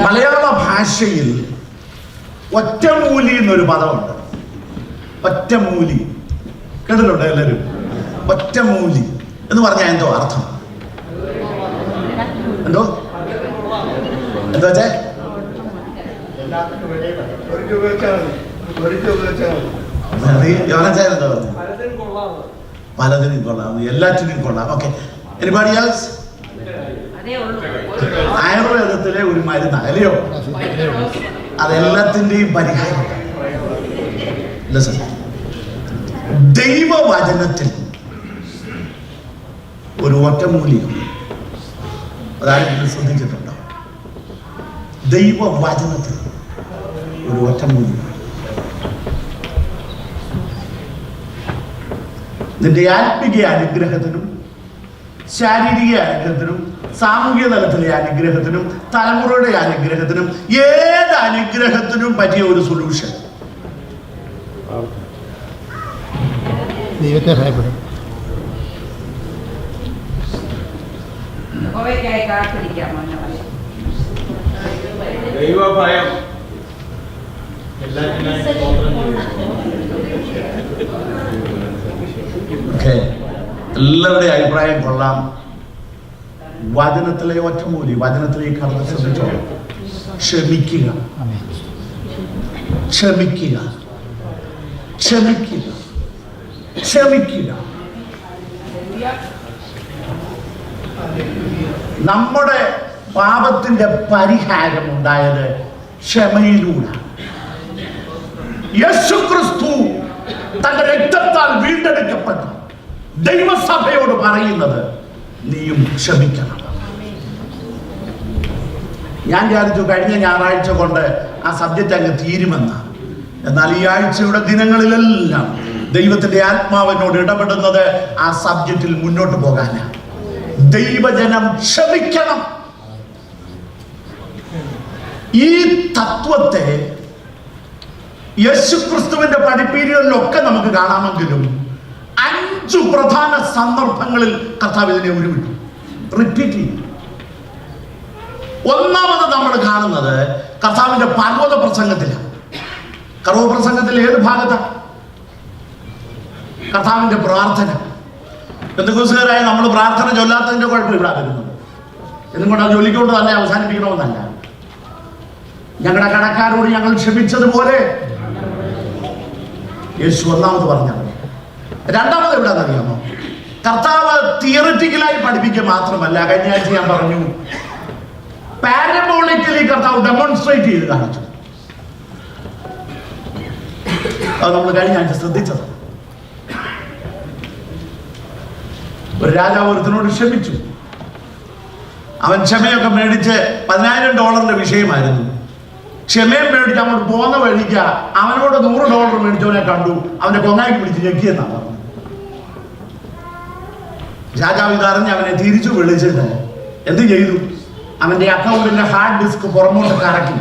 മലയാള ഭാഷയിൽ ഒറ്റമൂലി എന്നൊരു പദമുണ്ട്. ഒറ്റമൂലി കേട്ടിട്ടുണ്ടോ എല്ലാവരും? ഒറ്റമൂലി എന്ന് പറഞ്ഞാൽ എന്തോ അർത്ഥം? എന്തോ വെച്ചേ പലതിനും കൊള്ളാം, എല്ലാറ്റിനും കൊള്ളാം. Okay, anybody else? ആയുർവേദത്തിലെ ഒരു മരുന്ന് അല്ലയോ അതെല്ലാത്തിന്റെയും പരിഹാരം. ദൈവവചനത്തിൽ ഒരു ഒറ്റമൂലിയുണ്ട്. അതാരെങ്കിലും ശ്രദ്ധിച്ചിട്ടുണ്ടോ? ദൈവവചനത്തിൽ ഒരു ഒറ്റമൂലിയുണ്ട്. നിന്റെ ആത്മിക അനുഗ്രഹത്തിനും ശാരീരിക അനുഗ്രഹത്തിനും സാമൂഹിക തലത്തിലെ അനുഗ്രഹത്തിനും തലമുറയുടെ അനുഗ്രഹത്തിനും ഏത് അനുഗ്രഹത്തിനും പറ്റിയ ഒരു സൊല്യൂഷൻ ദൈവത്തെ ഭയപ്പെടും. ദൈവഭയം എല്ലാവരുടെയും അഭിപ്രായം കൊള്ളാം. വചനത്തിലെ ഒറ്റമൂലി, വചനത്തിലേക്ക് കടന്ന് ശ്രദ്ധിച്ചോളൂ. ക്ഷമിക്കുക, ക്ഷമിക്കുക, ക്ഷമിക്കുക, ക്ഷമിക്കുക. നമ്മുടെ പാപത്തിന്റെ പരിഹാരം ഉണ്ടായത് ക്ഷമയിലൂടെ. യേശുക്രിസ്തു തന്റെ രക്തത്താൽ വീണ്ടെടുക്കപ്പെട്ടു ദൈവസഭയോട് പറയുന്നത് നീയും ക്ഷമിക്കണം. ഞാൻ വിചാരിച്ചു കഴിഞ്ഞ ഞായറാഴ്ച കൊണ്ട് ആ സബ്ജക്റ്റ് അങ്ങ് തീരുമെന്ന. എന്നാൽ ഈ ആഴ്ചയുടെ ദിനങ്ങളിലെല്ലാം ദൈവത്തിന്റെ ആത്മാവിനോട് ഇടപെടുന്നത് ആ സബ്ജക്റ്റിൽ മുന്നോട്ട് പോകാനാണ്. ദൈവജനം ക്ഷമിക്കണം. ഈ തത്വത്തെ യേശുക്രിസ്തുവിന്റെ പഠിപ്പീരുകളിലൊക്കെ നമുക്ക് കാണാമെങ്കിലും 5 പ്രധാന സന്ദർഭങ്ങളിൽ കർത്താവ് ഇതിനെ ഉരുവിട്ടു. റിപ്പീറ്റ് ചെയ്യും. ഒന്നാമത് നമ്മൾ കാണുന്നത് കർത്താവിന്റെ പർവ്വത പ്രസംഗത്തിലാണ്. കർവ്വ പ്രസംഗത്തിൽ ഏത് ഭാഗത്താണ്? കർത്താവിന്റെ പ്രാർത്ഥന. പെന്തക്കോസ്തുകാരായ നമ്മൾ പ്രാർത്ഥന ചൊല്ലാത്തതിന്റെ കുഴപ്പം ഇവിടെ വരുന്നത്. എന്നും കൊണ്ട് ആ ജോലിക്കൊണ്ട് തന്നെ അവസാനിപ്പിക്കണമെന്നല്ല. ഞങ്ങളുടെ കടക്കാരോട് ഞങ്ങൾ ക്ഷമിച്ചതുപോലെ യേശു ഒന്നാമത് പറഞ്ഞത്. രണ്ടാമത് എവിടെയാണെന്നറിയാമോ? കർത്താവ് തിയറിറ്റിക്കലായി പഠിപ്പിക്കുക മാത്രമല്ല, കഴിഞ്ഞ ആഴ്ച ഞാൻ പറഞ്ഞു, പാരബോളിക്കലി കർത്താവ് ഡെമോൺസ്ട്രേറ്റ് ചെയ്ത് കാണിച്ചു. അത് നമ്മൾ കഴിഞ്ഞ ആഴ്ച ശ്രദ്ധിച്ചത്. ഒരു രാജാവ് ഒരുത്തനോട് ക്ഷമിച്ചു. അവൻ ക്ഷമയൊക്കെ മേടിച്ച് $10,000 വിഷയമായിരുന്നു. ക്ഷമയും മേടിച്ച് അങ്ങോട്ട് പോകുന്ന വഴിക്ക് അവനോട് $100 മേടിച്ചവനെ കണ്ടു. അവന്റെ കൊങ്ങായിക്ക് പിടിച്ച് ഞെക്കിയെന്നാണ് പറഞ്ഞത്. രാജാവ് ഇതറിഞ്ഞ് അവനെ തിരിച്ചു വിളിച്ചിട്ട് എന്ത് ചെയ്തു? അവന്റെ അക്കൗണ്ടിന്റെ ഹാർഡ് ഡിസ്ക് പുറമോട്ട് കറക്കി.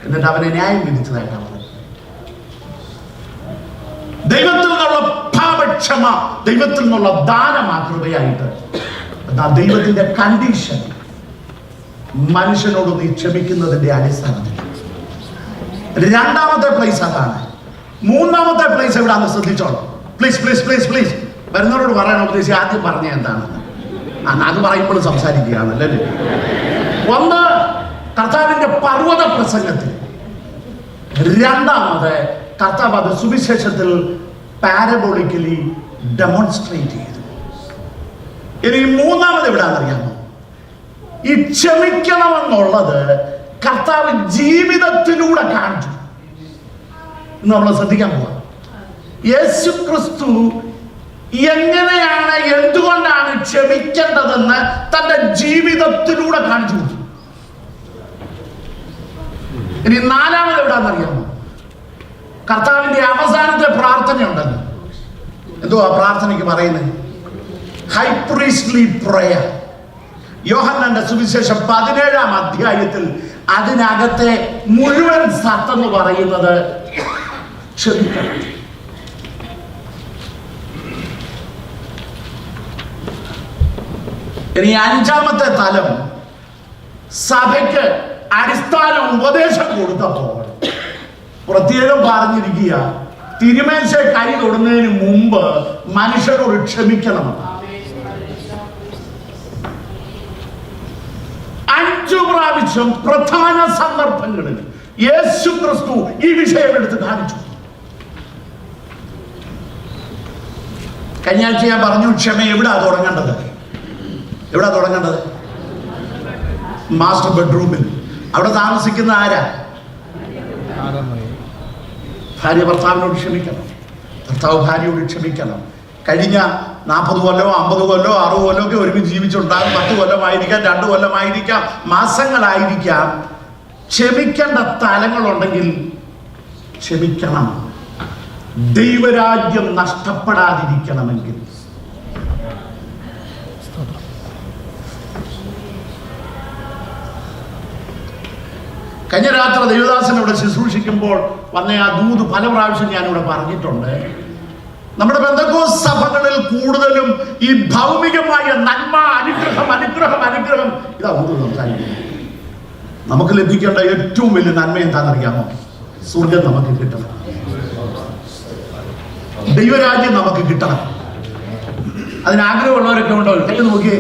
എന്നിട്ട് അവനെ ന്യായം വിധിച്ചതായിട്ടാണ് പറഞ്ഞത്. ദൈവത്തിൽ നിന്നുള്ള ഭാവക്ഷമ, ദൈവത്തിൽ നിന്നുള്ള ദാനമാകൃതയായിട്ട് ദൈവത്തിന്റെ കണ്ടീഷൻ മനുഷ്യനോട് നീ ക്ഷമിക്കുന്നതിന്റെ അടിസ്ഥാനത്തിൽ. രണ്ടാമത്തെ പ്ലേസ് അതാണ്. മൂന്നാമത്തെ പ്ലേസ് എവിടാന്ന് ശ്രദ്ധിച്ചോളൂ. പ്ലീസ് പ്ലീസ് പ്ലീസ് പ്ലീസ് വരുന്നവരോട് പറയാൻ ഉദ്ദേശിച്ച് ആദ്യം പറഞ്ഞ എന്താണെന്ന് അത് പറയുമ്പോൾ സംസാരിക്കുകയാണ് അല്ലേ. ഒന്ന് കർത്താവിന്റെ പർവ്വത പ്രസംഗത്തിൽ, രണ്ടാമത് കർത്താവ് അത് സുവിശേഷത്തിൽ പാരബോളിക്കലി ഡെമോൺസ്ട്രേറ്റ് ചെയ്തു. ഇനി മൂന്നാമത് എവിടാന്നറിയാമോ? ഈ ക്ഷമിക്കണമെന്നുള്ളത് കർത്താവ് ജീവിതത്തിലൂടെ കാണിച്ചു. നമ്മൾ ശ്രദ്ധിക്കാൻ പോവാം. യേശു ക്രിസ്തു എങ്ങനെയാണ്, എന്തുകൊണ്ടാണ് ക്ഷമിക്കേണ്ടതെന്ന് തന്റെ ജീവിതത്തിലൂടെ കാണിച്ചു കൊടുത്തു. ഇനി നാലാമത് എവിടാന്നറിയാമോ? കർത്താവിന്റെ അവസാനത്തെ പ്രാർത്ഥനയുണ്ടെന്ന്. എന്തോ ആ പ്രാർത്ഥനയ്ക്ക് പറയുന്നത്? High priestly prayer. യോഹന്നാന്റെ സുവിശേഷം 17-ാം അധ്യായത്തിൽ അതിനകത്തെ മുഴുവൻ സത്തെന്ന് പറയുന്നത് ക്ഷമിക്കണം. ഇനി 5-ാമത്തെ തലം സഭയ്ക്ക് അടിസ്ഥാന ഉപദേശം കൊടുത്തപ്പോൾ പ്രത്യേകം പറഞ്ഞിരിക്കുക, തിരുമേശ കൈ തൊടുന്നതിന് മുമ്പ് മനുഷ്യരോട് ക്ഷമിക്കണം. 5 പ്രാവശ്യം പ്രധാന സന്ദർഭങ്ങളിൽ യേശു ക്രിസ്തു ഈ വിഷയം എടുത്ത് കാണിച്ചു. കഴിഞ്ഞ ആഴ്ച ഞാൻ പറഞ്ഞു, ക്ഷമ എവിടാ തുടങ്ങേണ്ടത്? മാസ്റ്റർ ബെഡ്റൂമിൽ. അവിടെ താമസിക്കുന്ന ആരാ? ഭാര്യ ഭർത്താവിനോട് ക്ഷമിക്കണം, ഭർത്താവ് ഭാര്യയോട് ക്ഷമിക്കണം. കഴിഞ്ഞ 40 കൊല്ലമോ 50 കൊല്ലമോ 60 കൊല്ലമോ ഒക്കെ ഒരുമിച്ച് ജീവിച്ചുണ്ടാകും. 10 കൊല്ലമായിരിക്കാം, 2 കൊല്ലമായിരിക്കാം, മാസങ്ങളായിരിക്കാം. ക്ഷമിക്കേണ്ട തലങ്ങളുണ്ടെങ്കിൽ ക്ഷമിക്കണം. ദൈവരാജ്യം നഷ്ടപ്പെടാതിരിക്കണമെങ്കിൽ. കഴിഞ്ഞ രാത്രി ദേവദാസൻ ഇവിടെ ശുശ്രൂഷിക്കുമ്പോൾ വന്ന ആ ദൂത് പല പ്രാവശ്യം ഞാനിവിടെ പറഞ്ഞിട്ടുണ്ട്. നമ്മുടെ പെന്തക്കോസ്ത് സഭകളിൽ കൂടുതലും ഈ ഭൗമികമായ നന്മ, അനുഗ്രഹം ഇതാ കൂടുതൽ സംസാരിക്കുന്നത്. നമുക്ക് ലഭിക്കേണ്ട ഏറ്റവും വലിയ നന്മ എന്താണെന്നറിയാമോ? സ്വർഗം നമുക്ക് കിട്ടണം, ദൈവരാജ്യം നമുക്ക് കിട്ടണം. അതിനാഗ്രഹമുള്ളവരൊക്കെ ഉണ്ടോ? കൈ നോക്കിയേ.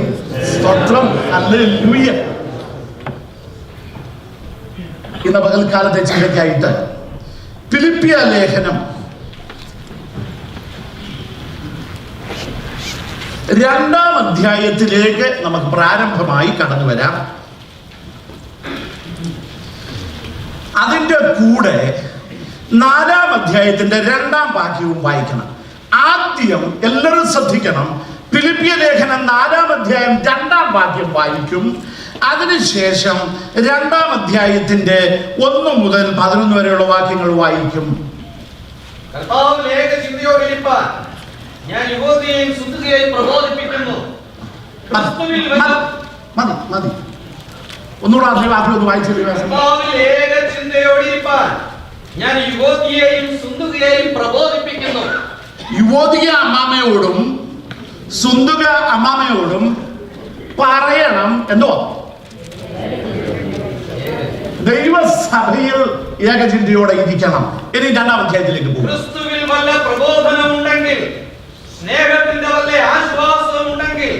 സ്തോത്രം, ഹല്ലേലൂയ. ഇന്ന് പകൽക്കാലത്തെ ചിന്തയ്ക്കായിട്ട് ഫിലിപ്പിയ ലേഖനം 2-ാം അധ്യായത്തിലേക്ക് നമുക്ക് പ്രാരംഭമായി കടന്നു വരാം. അതിൻ്റെ കൂടെ 4-ാം അധ്യായത്തിന്റെ 2-ാം വാക്യവും വായിക്കണം. ആദ്യം എല്ലാവരും ശ്രദ്ധിക്കണം. ഫിലിപ്പിയ ലേഖനം 4-ാം അധ്യായം 2-ാം വാക്യം വായിക്കും. അതിനുശേഷം 2-ാം അധ്യായത്തിന്റെ 1 മുതൽ 11 വരെയുള്ള വാക്യങ്ങൾ വായിക്കും. ഞാൻ യുവതിയെയും സുന്ദരിയെയും പ്രബോധിപ്പിക്കുന്നു. മതി. ഒന്നുകൂടെ അതേ വാക്യം ഒന്ന് വായിച്ചു. ഞാൻ യുവതിയെയും സുന്ദരിയെയും പ്രബോധിപ്പിക്കുന്നു. യുവതിക അമ്മാമയോടും സുന്ദുക അമ്മാമയോടും പറയണം എന്തോ? ദൈവസഭയിൽ ഏകചിന്തയോടെ ഇരിക്കണം. ഇനി 2-ാം അധ്യായത്തിലേക്ക് പോകും. ക്രിസ്തുവിൽ വല്ല പ്രബോധനമുണ്ടെങ്കിൽ, സ്നേഹത്തിന്റെ വല്ല ആശ്വാസമുണ്ടെങ്കിൽ,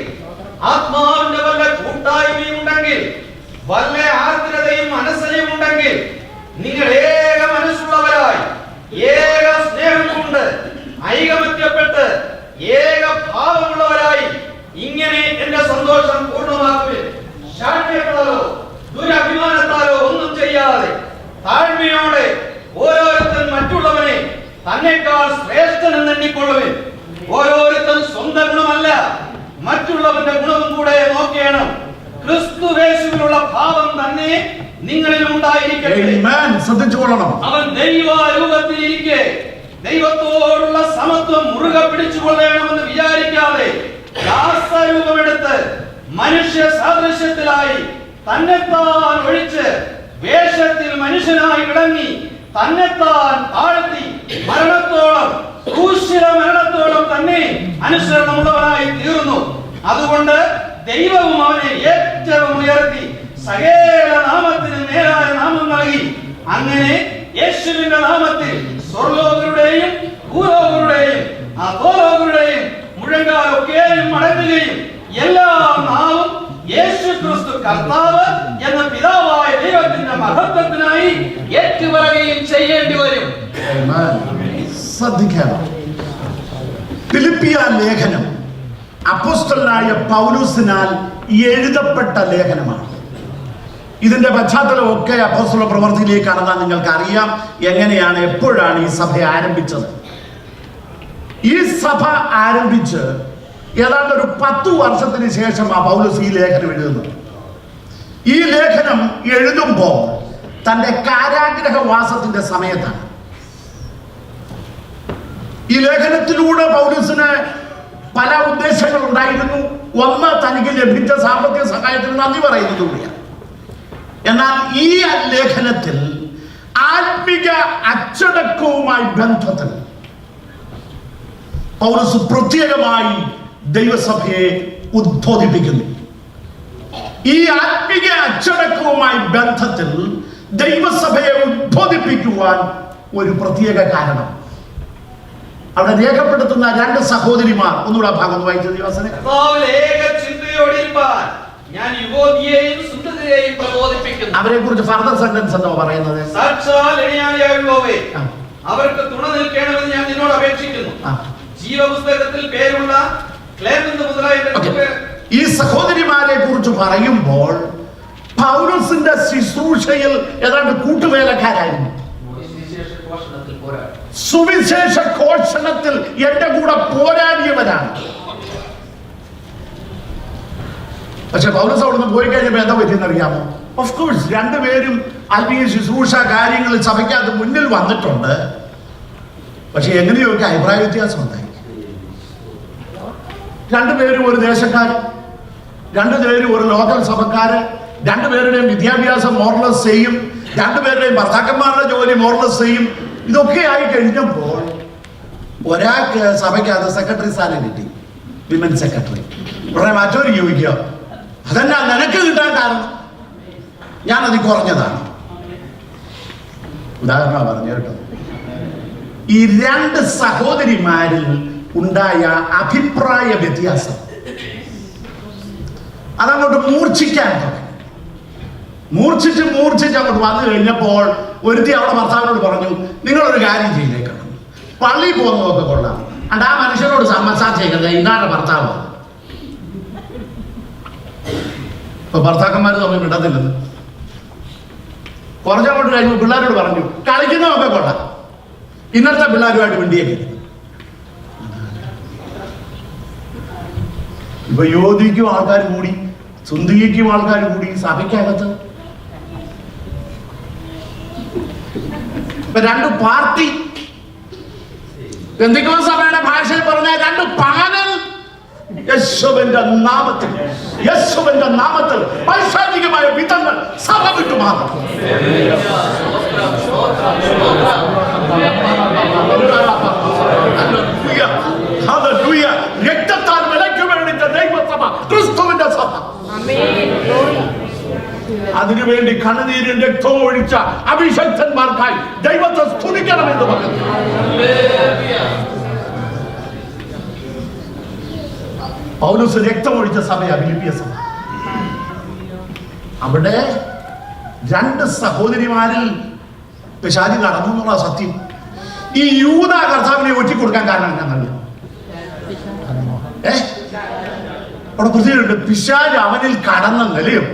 ആത്മാവിന്റെ വല്ല കൂട്ടായ്മയുണ്ടെങ്കിൽ, വല്ല ആർദ്രതയും മനസ്സയും ഉണ്ടെങ്കിൽ, നിങ്ങൾ ഏക മനസ്സുള്ളവരായി ഏക സ്നേഹം കൊണ്ട് ഐകമത്യപ്പെട്ട് ഏക ഭാവമുള്ളവരായി ഇങ്ങനെ എന്റെ സന്തോഷം പൂർണ്ണമാക്കുവിൻ. ശാഠ്യത്താലോ ദുരഭിമാനത്താലോ ഒന്നും ചെയ്യാതെ താഴ്മയോടെ ഓരോരുത്തൻ മറ്റുള്ളവനെ തന്നെക്കാൾ ശ്രേഷ്ഠനെന്ന് എണ്ണിക്കൊള്ളുവിൻ. ഓരോരുത്തൻ സ്വന്തം ഗുണമല്ല, മറ്റുള്ളവന്റെ ഗുണവും കൂടെ നോക്കണം. ക്രിസ്തുയേശുവിലുള്ള ഭാവം തന്നെ നിങ്ങളിൽ ഉണ്ടായിരിക്കട്ടെ. അവൻ ദൈവരൂപത്തിലിരിക്കെ ദൈവത്തോടുള്ള സമത്വം മുറുകെ പിടിച്ചുകൊള്ളണമെന്ന് വിചാരിക്കാതെ ദാസരൂപമെടുത്ത് മനുഷ്യ സാദൃശ്യത്തിലായി തന്നെത്താൻ ഒഴിച്ച് വേഷത്തിൽ മനുഷ്യനായി വിളങ്ങി തന്നെത്താൻ താഴ്ത്തി മരണത്തോളം തന്നെ അനുസരണമുള്ളവനായി തീർന്നു. അതുകൊണ്ട് ദൈവവും അവനെ ഏറ്റവും ഉയർത്തി സകല നാമത്തിന് നേരായ നാമം നൽകി. അങ്ങനെ യേശുവിന്റെ നാമത്തിൽ സ്വർലോകരുടെയും ഭൂലോകരുടെയും അധോലോകരുടെയും മുഴങ്കാലൊക്കെയും മടങ്ങുകയും എല്ലാ നാവും യേശു ക്രിസ്തു കർത്താവ് എന്ന പിതാവായ ദൈവത്തിന്റെ മഹത്വത്തിനായി ഏറ്റുപറയുകയും ചെയ്യേണ്ടി വരും. ശ്രദ്ധിക്കണം. ഫിലിപ്പിയ ലേഖനം അപ്പോസ്തലനായ പൗലോസിനാൽ എഴുതപ്പെട്ട ലേഖനമാണ്. ഇതിന്റെ പശ്ചാത്തലമൊക്കെ അപ്പോസ്തല പ്രവൃത്തിയിലേക്ക് കടന്നാൽ നിങ്ങൾക്ക് അറിയാം എങ്ങനെയാണ്, എപ്പോഴാണ് ഈ സഭ ആരംഭിച്ചത്. ഈ സഭ ആരംഭിച്ച് ഏതാണ്ട് ഒരു 10 വർഷത്തിന് ശേഷമാണ് പൗലോസ് ഈ ലേഖനം എഴുതുന്നത്. ഈ ലേഖനം എഴുതുമ്പോൾ തന്റെ കാരാഗ്രഹവാസത്തിന്റെ സമയത്താണ്. ഈ ലേഖനത്തിലൂടെ പൗലോസിന് പല ഉദ്ദേശങ്ങൾ ഉണ്ടായിരുന്നു. ഒന്ന്, തനിക്ക് ലഭിച്ച സാമ്പത്തിക സഹായത്തിന് നന്ദി പറയുന്നത് കൂടിയാണ്. എന്നാൽ ഈ ലേഖനത്തിൽ ആത്മിക അച്ചടക്കവുമായി ബന്ധത്തിൽ പൗലോസ് പ്രത്യേകമായി ദൈവസഭയെ ഉദ്ബോധിപ്പിക്കുന്നു. ഈ ആത്മീയ അച്ചടക്കവുമായി ബന്ധത്തിൽ ദൈവസഭയെ ഉദ്ബോധിപ്പിക്കുവാൻ ഒരു പ്രത്യേക കാരണം. അവിടെ രേഖപ്പെടുത്തുന്ന രണ്ട് സഹോദരിമാർ, ഒന്നുകൂടെ ഭാഗം വായിച്ച ദിവസനെ, അവരെ കുറിച്ച് ഫർദർ സെന്റൻസ് എന്താ പറയുന്നത്? അവർക്ക് തുണ നിൽക്കണമെന്ന് ഞാൻ നിന്നോട് അപേക്ഷിക്കുന്നു. ജീവപുസ്തകത്തിൽ പേരുള്ള ഈ സഹോദരിമാരെ കുറിച്ച് പറയുമ്പോൾ പൗലോസിന്റെ ശുശ്രൂഷയിൽ ഏതാണ്ട് കൂട്ടുവേലക്കാരായിരുന്നു. സുവിശേഷ ഘോഷണത്തിൽ എന്റെ കൂടെ പോരാടിയവരാണ്. പക്ഷെ പൗലോസ് അവിടുന്ന് പോയി കഴിഞ്ഞപ്പോൾ എന്താ പറ്റിയെന്ന് അറിയാമോ? ഓഫ് കോഴ്സ് രണ്ടുപേരും ആത്മീയ ശുശ്രൂഷ കാര്യങ്ങളിൽ സഭയ്ക്കകത്ത് മുന്നിൽ വന്നിട്ടുണ്ട്. പക്ഷെ എങ്ങനെയൊക്കെ അഭിപ്രായ വ്യത്യാസം ഉണ്ടായി. രണ്ടുപേരും ഒരു ദേശക്കാര്, രണ്ടുപേരും ഒരു ലോക്കൽ സഭക്കാര്, രണ്ടുപേരുടെയും വിദ്യാഭ്യാസം മോർലെസ് ചെയ്യും, രണ്ടുപേരുടെയും ഭർത്താക്കന്മാരുടെ ജോലി മോർലെസ് ചെയ്യും. ഇതൊക്കെ ആയി കഴിഞ്ഞപ്പോൾ ഒരാൾക്ക് സഭയ്ക്കകത്ത് സെക്രട്ടറി സ്ഥാനം കിട്ടി, വിമൻ സെക്രട്ടറി. ഉടനെ മറ്റൊരു ചോദിക്കുക, അതെന്നാ നിനക്ക് കിട്ടാൻ കാരണം? ഞാനത് കുറഞ്ഞതാണ്. ഉദാഹരണം പറഞ്ഞു കേട്ടോ. ഈ രണ്ട് സഹോദരിമാരിൽ ഉണ്ടായ അഭിപ്രായ വ്യത്യാസം അതങ്ങോട്ട് മൂർച്ഛിക്കാൻ തുടങ്ങി. മൂർച്ഛിച്ച് അങ്ങോട്ട് വന്നു കഴിഞ്ഞപ്പോൾ ഒരുത്തി അവിടെ ഭർത്താവിനോട് പറഞ്ഞു, നിങ്ങളൊരു കാര്യം ചെയ്തേക്കണം, പള്ളിയിൽ പോകുന്നതൊക്കെ കൊള്ളാം, അണ്ട് ആ മനുഷ്യനോട് സംസാരിച്ചേക്കുന്നത് ഇന്നാരുടെ ഭർത്താവ്. ഇപ്പൊ ഭർത്താക്കന്മാർ തമ്മിൽ വിടത്തില്ലെന്ന്. കുറച്ചങ്ങോട്ട് കഴിയുമ്പോൾ പിള്ളേരോട് പറഞ്ഞു, കളിക്കുന്നതൊക്കെ കൊള്ളാം, ഇന്നത്തെ പിള്ളേരുമായിട്ട് മിണ്ടിയേക്കരുത്. ഇപ്പൊ യോധിക്കും ആൾക്കാർ കൂടി, സുന്ദരിക്കും ആൾക്കാർ കൂടി സഭയ്ക്കകത്ത്. ഇപ്പൊ രണ്ട് പാർട്ടി, പെന്തക്കോസ്ത് സഭയുടെ ഭാഷയിൽ പറഞ്ഞ രണ്ട് പാനൽ. യേശുവിന്റെ നാമത്തിൽ പൈശാചികമായ വിധങ്ങൾ സഭ വിട്ടുമാറും. രക്തത്താൽ വിലയ്ക്ക് വേണ്ടിച്ച ദൈവസഭ, ക്രിസ്തുവിന്റെ സഭ. അതിനുവേണ്ടി കണ്ണുനീരും രക്തവും ഒഴിച്ച അഭിഷക്തന്മാർക്കായി ദൈവത്തെ സ്തുതിക്കണമെന്ന് പറഞ്ഞു. പൗലോസ് രക്തമൊഴിച്ച സഭയാ ഫിലിപ്പിയ സഭ. അവിടെ രണ്ട് സഹോദരിമാരിൽ പിശാച് കടന്നു എന്നുള്ള സത്യം. ഈ യൂദ കർത്താവിനെ ഒറ്റിക്കൊടുക്കാൻ കാരണം എന്താണെന്നറിയാം? അവിടെ പ്രത്യേകമുണ്ട്, പിശാച് അവനിൽ കടന്ന നിലയും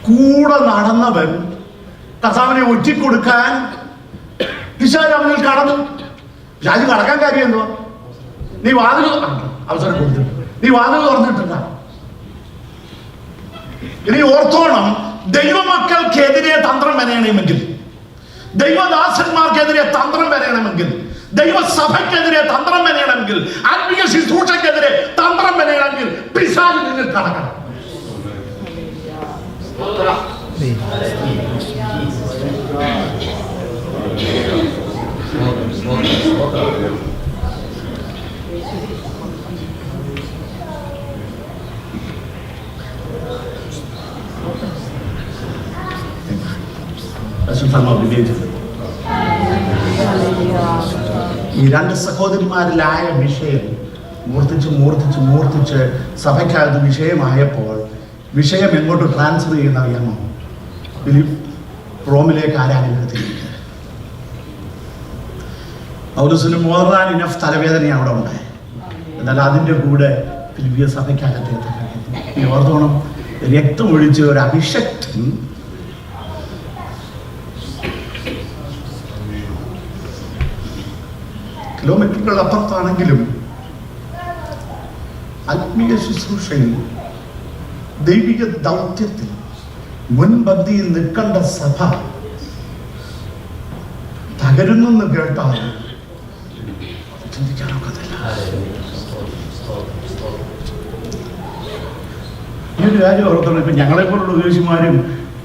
കൂടെ നടന്നവൻ കർത്താവിനെ ഒറ്റിക്കൊടുക്കാൻ പിശാച് അവനിൽ കടന്നു. പിശാച് കടക്കാൻ കാര്യം എന്തുവാ? നീ വാതിൽ അവസരം കൊടുത്തിട്ട് നീ വാതിൽ തുറന്നിട്ടില്ല. ഇനി ഓർത്തോണം, ദൈവമക്കൾക്കെതിരെ തന്ത്രം വരയണമെങ്കിൽ, ദൈവദാസന്മാർക്കെതിരെ തന്ത്രം വരയണമെങ്കിൽ, ദൈവസഭയ്ക്കെതിരെ തന്ത്രം വരയണമെങ്കിൽ, ആത്മീയ ശുശ്രൂഷയ്ക്കെതിരെ തന്ത്രം വരയണമെങ്കിൽ പിശാച് നിന്നിൽ കടക്കണം. ഈ രണ്ട് സഹോദരിമാരിലായ വിഷയം മൂർത്തിച്ച് സഭയ്ക്കകത്ത് വിഷയമായപ്പോൾ വിഷയം എങ്ങോട്ട് ട്രാൻസ്ഫർ ചെയ്യുന്ന അറിയാമോ? റോമിലേക്ക് ആരാധനത്തിലേക്ക്. പൗലോസിന് മോർ ദാൻ ഇനഫ് തലവേദന അവിടെ ഉണ്ടായി. എന്നാൽ അതിൻ്റെ കൂടെ ഫിലിപ്പിയ സഭയ്ക്കകത്തെ ഈ ഓർത്തോണം, രക്തമൊഴിച്ച് ഒരു അഭിഷക്തൻ കിലോമീറ്ററുകൾ അപ്പുറത്താണെങ്കിലും ആത്മീയ ശുശ്രൂഷയിൽ ദൈവിക ദൗത്യത്തിൽ മുൻപന്തിയിൽ നിൽക്കേണ്ട സഭ തകരുന്നെന്ന് കേട്ടാൽ ചിന്തിക്കാനൊക്കത്തില്ല. ഈ ഒരു കാര്യം ഓർത്തോളം, ഇപ്പൊ ഞങ്ങളെ പോലുള്ള ഉപദേശിമാരും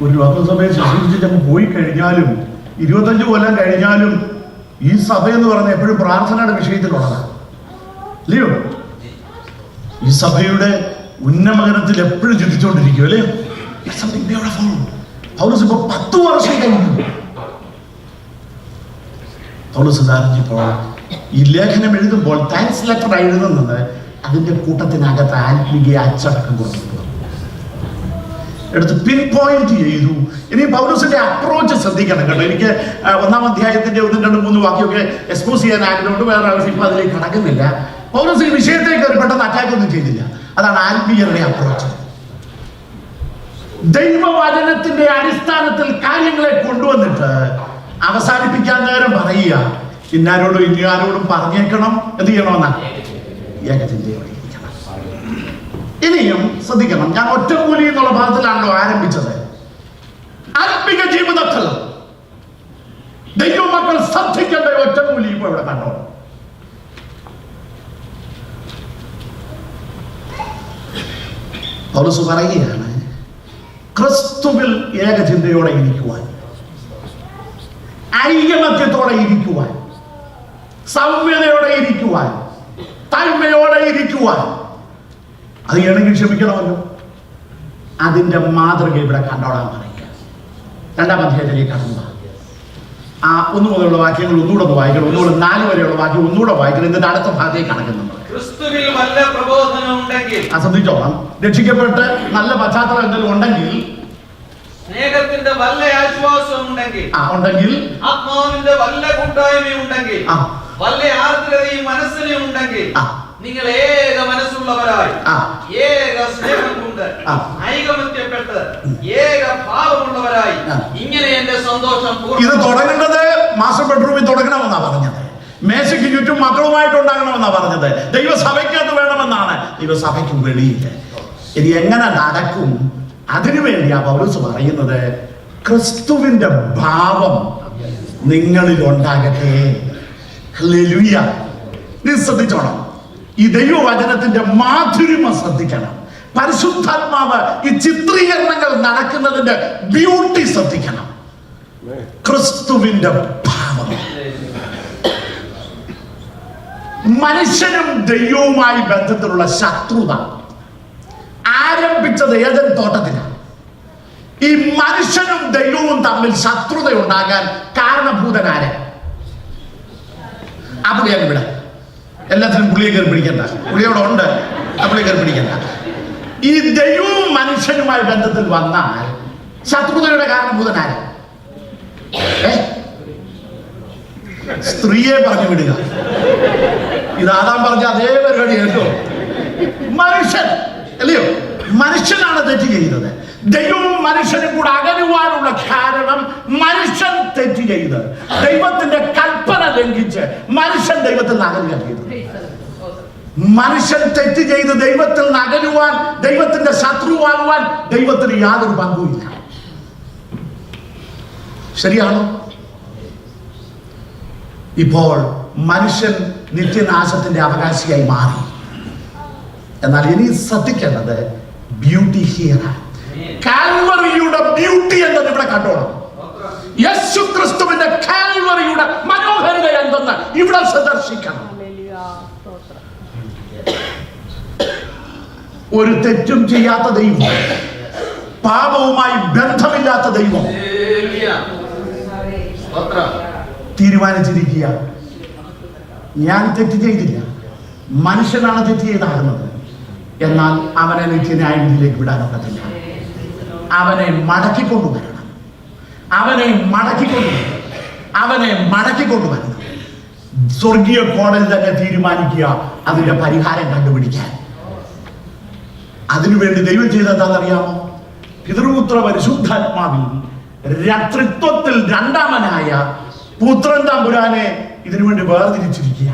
ഒരു ലോകസഭയെ ശുശ്രൂഷിച്ച് പോയി കഴിഞ്ഞാലും 25 കൊല്ലം കഴിഞ്ഞാലും ഈ സഭ എന്ന് പറഞ്ഞാൽ എപ്പോഴും പ്രാർത്ഥനയുടെ വിഷയത്തിലുള്ളതാണ്, അല്ലയോ? ഈ സഭയുടെ ഉന്നമനത്തിൽ എപ്പോഴും ചിന്തിച്ചുകൊണ്ടിരിക്കും അല്ലേ? പൗലോസ് ഇപ്പൊ 10 വർഷം കഴിഞ്ഞു. പൗലോസ് അറിഞ്ഞപ്പോൾ ഈ ലേഖനം എഴുതുമ്പോൾ താങ്ക്സ് ലെറ്റർ എഴുതുന്നത് അതിന്റെ കൂട്ടത്തിനകത്ത് ആത്മീയ അച്ചടക്കം കൊടുത്തു എടുത്ത് പിൻ പോയിന്റ് ചെയ്തു. ഇനി പൗലോസിന്റെ അപ്രോച്ച് ശ്രദ്ധിക്കണം കേട്ടോ. എനിക്ക് 1-ാം അധ്യായത്തിന്റെ 1-2-3 വാക്യമൊക്കെ എക്സ്പോസ് ചെയ്യാനായതുകൊണ്ട് വേറെ ഇപ്പൊ അതിലേക്ക് കടക്കുന്നില്ല. പൗലോസ് ഈ വിഷയത്തേക്ക് ഒരു പെട്ടെന്ന് അറ്റാക്ക് ഒന്നും ചെയ്തില്ല. അതാണ് ആത്മീയരുടെ അപ്രോച്ച്. ദൈവവചനത്തിന്റെ അടിസ്ഥാനത്തിൽ കാര്യങ്ങളെ കൊണ്ടുവന്നിട്ട് അവസാനിപ്പിക്കാൻ നേരം പറയുക, ഇന്നാരോടും ഇന്നാരോടും പറഞ്ഞേക്കണം, എന്ത് ചെയ്യണമെന്നാ? ഏകചിന്തയോടെ ഇരിക്കണം. ഇനിയും ശ്രദ്ധിക്കണം, ഞാൻ ഒറ്റമൂലി എന്നുള്ള ഭാഗത്തിലാണല്ലോ ആരംഭിച്ചത്. ആത്മിക ജീവിതത്തിൽ ദൈവമക്കൾ ശ്രദ്ധിക്കേണ്ട ഒറ്റമൂലി ഇപ്പൊ ഇവിടെ കണ്ടോ. പൗലോസ് പറയുകയാണ്, ക്രിസ്തുവിൽ ഏകചിന്തയോടെ ഇരിക്കുവാൻ, ഐകമത്യത്തോടെ ഇരിക്കുവാൻ, സൗമ്യതയോടെ ഇരിക്കുവാൻ, താഴ്മയോടെ ഇരിക്കുവാൻ. അത് ചെയ്യണമെങ്കിൽ ക്ഷമിക്കണമല്ലോ. അതിന്റെ മാതൃക ഇവിടെ കണ്ടോളാൻ പറയുക. 2-ാം അധ്യായത്തിലേക്ക് കടന്നു. 1 മുതലുള്ള വാക്യങ്ങൾ ഒന്നുകൂടെ ഒന്ന് വായിക്കണം. 1 മുതൽ 4 വരെയുള്ള വാക്യം ഒന്നുകൂടെ വായിക്കണം. എന്നിട്ട് അടുത്ത ഭാഗത്തേക്ക് കടക്കുന്നു. ക്രിസ്തുവിൽ വല്ല പ്രബോധനം ഉണ്ടെങ്കിൽ, ശ്രദ്ധിച്ചോളാം, രക്ഷിക്കപ്പെട്ട് നല്ല പശ്ചാത്തലം എന്തെങ്കിലും ഉണ്ടെങ്കിൽ, സ്നേഹത്തിന്റെ വല്ല ആശ്വാസം ഉണ്ടെങ്കിൽ, ആത്മാവിന്റെ വല്ല കൂട്ടായ്മ ഉണ്ടെങ്കിൽ, വല്ല ആർദ്രതയും മനസ്സിലും ഉണ്ടെങ്കിൽ, നിങ്ങൾ ഏക മനസ്സുള്ളവരായി ഏക സ്നേഹം കൊണ്ട് ഐകമത്യപ്പെട്ട് ഏക ഭാവമുള്ളവരായി ഇങ്ങനെ എന്റെ സന്തോഷം. ഇത് തുടങ്ങേണ്ടത് മാസ്റ്റർ ബെഡ്റൂമിൽ തുടങ്ങണമെന്നാ പറഞ്ഞത്. മേശയ്ക്ക് ചുറ്റും മക്കളുമായിട്ടുണ്ടാകണമെന്നാ പറഞ്ഞത്. ദൈവസഭയ്ക്കകത്ത് വേണമെന്നാണ്. ദൈവസഭയ്ക്ക് വെളിയില്ല. ഇനി എങ്ങനെ നടക്കും? അതിനുവേണ്ടിയാ പൗലോസ് പറയുന്നത്, ക്രിസ്തുവിന്റെ ഭാവം നിങ്ങളിൽ ഉണ്ടാകട്ടെ. ഹല്ലേലൂയ. നീ ശ്രദ്ധിച്ചോണം, ഈ ദൈവവചനത്തിന്റെ മാധുര്യമ ശ്രദ്ധിക്കണം. പരിശുദ്ധാത്മാവ് ഈ ചിത്രീകരണങ്ങൾ നടക്കുന്നതിന്റെ ബ്യൂട്ടി ശ്രദ്ധിക്കണം. ക്രിസ്തുവിന്റെ ഭാവം. മനുഷ്യനും ദൈവവുമായി ബന്ധത്തിലുള്ള ശത്രുത ആരംഭിച്ചത് ഏദൻ തോട്ടത്തിലാണ്. ഈ മനുഷ്യനും ദൈവവും തമ്മിൽ ശത്രുത ഉണ്ടാകാൻ കാരണഭൂതനാര്? അപ്പുളിയാണ് ഇവിടെ. എല്ലാത്തിനും പുള്ളിയെ കയറി പിടിക്കണ്ട. പുള്ളിയോടെ ഉണ്ട്, അപ്പുളിയെ കയറി പിടിക്കണ്ട. ഈ ദൈവവും മനുഷ്യനുമായി ബന്ധത്തിൽ വന്നാൽ ശത്രുതയുടെ കാരണഭൂതനാര്? സ്ത്രീയെ പറഞ്ഞു വിടുക. ഇത് ആദാം പറഞ്ഞ അതേ പരിപാടി കേട്ടോ. മനുഷ്യൻ അല്ലയോ? മനുഷ്യനാണ് തെറ്റ് ചെയ്തത്. ദൈവവും മനുഷ്യനും കൂടെ അകലുവാനുള്ള കാരണം മനുഷ്യൻ തെറ്റ് ചെയ്ത് ദൈവത്തിന്റെ കൽപ്പന ലംഘിച്ച് മനുഷ്യൻ ദൈവത്തിൽ നിന്ന് അകലുക ചെയ്തത്. മനുഷ്യൻ തെറ്റ് ചെയ്ത് ദൈവത്തിൽ നിന്ന് അകലുവാൻ, ദൈവത്തിന്റെ ശത്രുവാകുവാൻ ദൈവത്തിന് യാതൊരു പങ്കുമില്ല. ശരിയാണോ? ഇപ്പോൾ മനുഷ്യൻ നിത്യനാശത്തിന്റെ അവകാശിയായി മാറി. എന്നാൽ ഇനി ശ്രദ്ധിക്കേണ്ടത് ബ്യൂട്ടി ഹിയറാണ്. കാൽവറിയുടെ ബ്യൂട്ടി എന്നത് ഇവിടെ കണ്ടോണം. യേശു ക്രിസ്തുവിന്റെ കാൽവറിയുടെ മനോഹരത എന്തെന്ന് ഇവിടെ സന്ദർശിക്കണം. ഒരു തെറ്റും ചെയ്യാത്ത ദൈവം, പാപവുമായി ബന്ധമില്ലാത്ത ദൈവം തീരുമാനിച്ചിരിക്കുക, ഞാൻ തെറ്റ് ചെയ്തില്ല, മനുഷ്യനാണ് തെറ്റ് ചെയ്താകുന്നത്. എന്നാൽ അവനെ നിത്യന്യായവിധിയിലേക്ക് വിടാനൊക്കത്തില്ല. അവനെ മടക്കിക്കൊണ്ടുവരണം. അവനെ മടക്കിക്കൊണ്ടുവരണം. സ്വർഗീയ കോടതി തന്നെ തീരുമാനിക്കുക അതിന്റെ പരിഹാരം കണ്ടുപിടിക്കാൻ. അതിനുവേണ്ടി ദൈവം ചെയ്തതാണെന്നറിയാമോ? പിതൃപുത്ര പരിശുദ്ധാത്മാവിൽ ത്രിത്വത്തിൽ രണ്ടാമനായ പുത്രൻ തമ്പുരാനെ ഇതിനുവേണ്ടി വേർതിരിച്ചിരിക്കുക.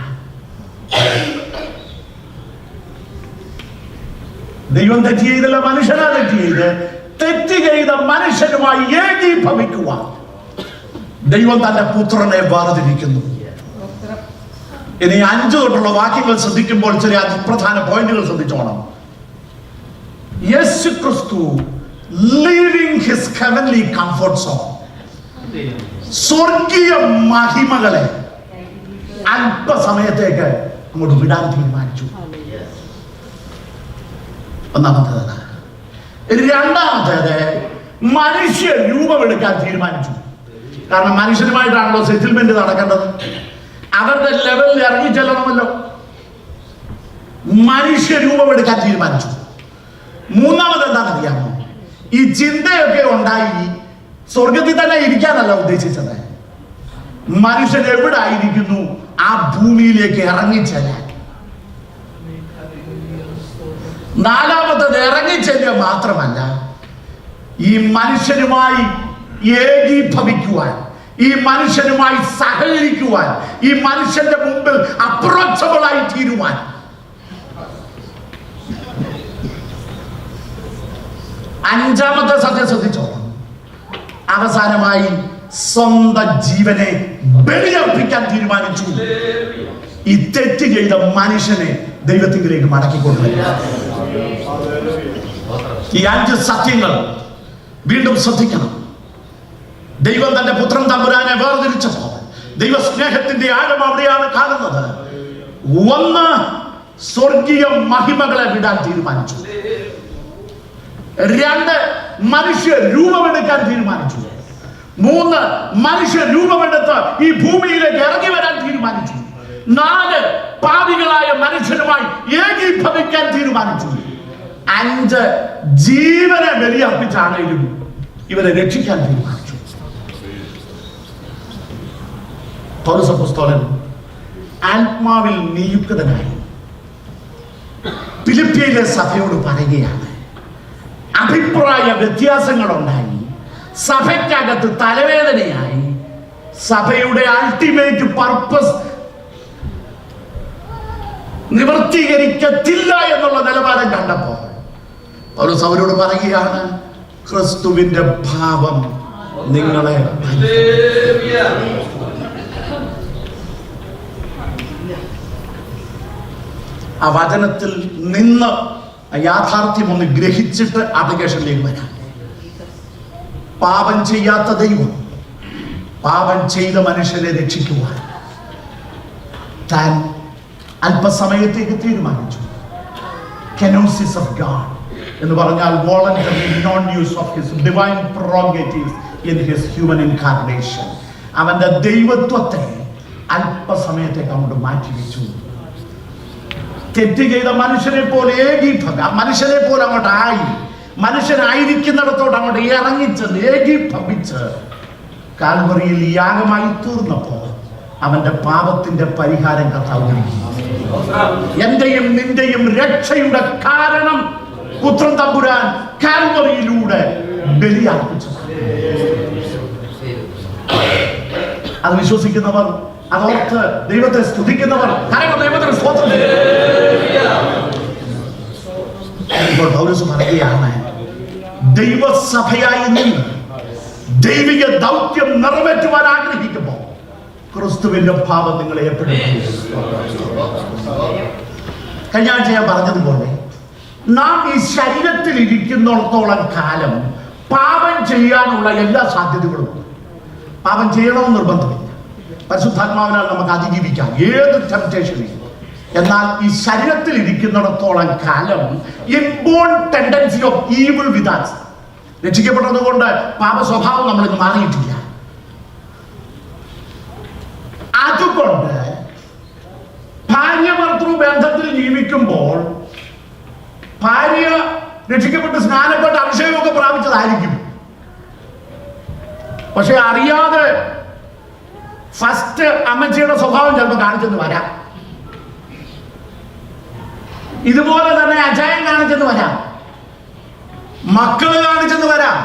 ദൈവം തെറ്റ് ചെയ്തല്ല, മനുഷ്യനാ തെറ്റ് ചെയ്ത്. തെറ്റ് ചെയ്ത മനുഷ്യനുമായി ഏകീഭവിക്കുവാൻ ദൈവം തന്റെ പുത്രനെ വേർതിരിക്കുന്നു. ഇനി 5 തൊട്ടുള്ള വാക്യങ്ങൾ ശ്രദ്ധിക്കുമ്പോൾ ചില അതിപ്രധാന പോയിന്റുകൾ ശ്രദ്ധിച്ചോണം. യേശു ക്രിസ്തു leaving his heavenly comfort zone, സ്വർഗീയ മഹിമകളെ അല്പസമയത്തേക്ക് അങ്ങോട്ട് വിടാൻ തീരുമാനിച്ചു. ഒന്നാമത്തേത്. രണ്ടാമത്തേത്, മനുഷ്യ രൂപമെടുക്കാൻ തീരുമാനിച്ചു. കാരണം മനുഷ്യനുമായിട്ടാണല്ലോ സെറ്റിൽമെന്റ് നടക്കേണ്ടത്. അവരുടെ ലെവലിൽ ഇറങ്ങി ചെല്ലണമല്ലോ. മനുഷ്യ രൂപമെടുക്കാൻ തീരുമാനിച്ചു. മൂന്നാമത് എന്താണെന്നറിയാമോ? ഈ ചിന്തയൊക്കെ ഉണ്ടായി സ്വർഗത്തിൽ തന്നെ ഇരിക്കാനല്ല ഉദ്ദേശിച്ചത്. മനുഷ്യൻ എവിടെ ആയിരിക്കുന്നു ആ ഭൂമിയിലേക്ക് ഇറങ്ങിച്ചെല്ലാൻ. നാലാമത്തത് ഇറങ്ങിച്ചെല്ലുക മാത്രമല്ല, ഈ മനുഷ്യനുമായി ഏകീഭവിക്കുവാൻ, ഈ മനുഷ്യനുമായി സഹകരിക്കുവാൻ, ഈ മനുഷ്യന്റെ മുമ്പിൽ അപ്രോച്ചബിൾ ആയി തീരുവാൻ. അഞ്ചാമത്തെ സത്യം ശ്രദ്ധിച്ചോ, അവസാനമായി സ്വന്തം ജീവനെ ബലിയർപ്പിക്കാൻ തീരുമാനിച്ചു. ഈ തെറ്റ് ചെയ്ത മനുഷ്യനെ ദൈവത്തിലേക്ക് മടക്കിക്കൊണ്ടുവരിക. ഈ 5 സത്യങ്ങൾ വീണ്ടും ശ്രദ്ധിക്കണം. ദൈവം തന്റെ പുത്രൻ തമ്പുരാനെ വേർതിരിച്ചപ്പോൾ ദൈവ സ്നേഹത്തിന്റെ ആഴം അവിടെയാണ് കാണുന്നത്. 1, സ്വർഗീയ മഹിമകളെ വിടാൻ തീരുമാനിച്ചു. 2, മനുഷ്യ രൂപമെടുക്കാൻ തീരുമാനിച്ചു. 3, മനുഷ്യ രൂപമെടുത്ത് ഈ ഭൂമിയിലേക്ക് ഇറങ്ങി വരാൻ തീരുമാനിച്ചു. 4, പാപികളായ മനുഷ്യരുമായി ഏകീഭവിക്കാൻ തീരുമാനിച്ചു. 5, ജീവനെ ബലിയർപ്പിച്ചാണെങ്കിലും ഇവരെ രക്ഷിക്കാൻ തീരുമാനിച്ചു. പൗലോസ് അപ്പോസ്തലൻ ആത്മാവിൽ നിയുക്തനായി ഫിലിപ്പിയിലെ സഭയോട് പറയുകയാണ്. അഭിപ്രായ വ്യത്യാസങ്ങളുണ്ടായി, സഭയ്ക്കകത്ത് തലവേദനയായി, സഭയുടെ അൾട്ടിമേറ്റ് പർപ്പസ് നിവർത്തീകരിക്കത്തില്ല എന്നുള്ള നിലവാരം കണ്ടപ്പോൾ പൗലോസ് അവരോട് പറയുകയാണ്, ക്രിസ്തുവിന്റെ ഭാവം നിങ്ങളെ. ആ വചനത്തിൽ നിന്ന് യാഥാർത്ഥ്യം ഒന്ന് ഗ്രഹിച്ചിട്ട് ആപ്ലിക്കേഷനിലേക്ക് വരാം. പാപം ചെയ്യാത്ത ദൈവം പാപം ചെയ്ത മനുഷ്യനെ രക്ഷിക്കുവാൻ താൻ അല്പസമയത്തേക്ക് തീരുമാനിച്ചു. കെനോസിസ് ഓഫ് ഗാഡ് എന്ന് പറഞ്ഞാൽ voluntary non use of his divine prerogatives in his human incarnation. അവന്റെ ദൈവത്വത്തെ അല്പസമയത്തേക്ക് അങ്ങോട്ട് മാറ്റിവെച്ചു. തെറ്റ് ചെയ്ത മനുഷ്യനെ പോലെ മനുഷ്യനെ പോലെ അങ്ങോട്ട് ആയി, മനുഷ്യനായിരിക്കുന്നിടത്തോട്ട് അങ്ങോട്ട് ഇറങ്ങിച്ചെന്ന് ഏകീഭവിച്ച് കാൽവറിയിൽ യാഗമായി തീർന്നപ്പോ അവന്റെ പാപത്തിന്റെ പരിഹാരം കർത്താവ്. എന്റെയും നിന്റെയും രക്ഷയുടെ കാരണം പുത്രൻ തമ്പുരാൻ കാൽവറിയിലൂടെ ബലിയർപ്പിച്ചു. അത് വിശ്വസിക്കുന്നവർ, അതോർത്ത് ദൈവത്തെ സ്തുതിക്കുന്നവർ ദൈവത്തിന് സ്തോത്രം. ഇപ്പോൾ പൗലോസ് പറയുകയാണ്, ദൈവസഭയായി നിന്ന് ദൈവിക ദൗത്യം നിറവേറ്റുവാൻ ആഗ്രഹിക്കുമ്പോൾ ക്രിസ്തുവിന്റെ ഭാവം നിങ്ങളെ എപ്പോഴും. കഴിഞ്ഞ ആഴ്ച ഞാൻ പറഞ്ഞതുപോലെ നാം ഈ ശരീരത്തിൽ ഇരിക്കുന്നിടത്തോളം കാലം പാപം ചെയ്യാനുള്ള എല്ലാ സാധ്യതകളും. പാപം ചെയ്യണമെന്ന് നിർബന്ധമില്ല, പരിശുദ്ധാത്മാവിനാൽ നമുക്ക് അതിജീവിക്കാം ഏത് ടെംപ്റ്റേഷനെയും. എന്നാൽ ഈ ശരീരത്തിൽ ഇരിക്കുന്നിടത്തോളം കാലം inborn tendency of evil with us. രക്ഷിക്കപ്പെട്ടത് കൊണ്ട് പാപ സ്വഭാവം നമ്മളിന്ന് മാറിയിട്ടില്ല. അതുകൊണ്ട് ഭാര്യ ഭർത്തൃ ബന്ധത്തിൽ ജീവിക്കുമ്പോൾ ഭാര്യ രക്ഷിക്കപ്പെട്ട് സ്നാനപ്പെട്ട് അഭിഷേകമൊക്കെ പ്രാപിച്ചതായിരിക്കും. പക്ഷെ അറിയാതെ ഫസ്റ്റ് അമ്മച്ചിയുടെ സ്വഭാവം ചിലപ്പോൾ കാണിച്ചെന്ന് വരാം. ഇതുപോലെ തന്നെ അജയം കാണിച്ചെന്ന് വരാം, മക്കള് കാണിച്ചെന്ന് വരാം.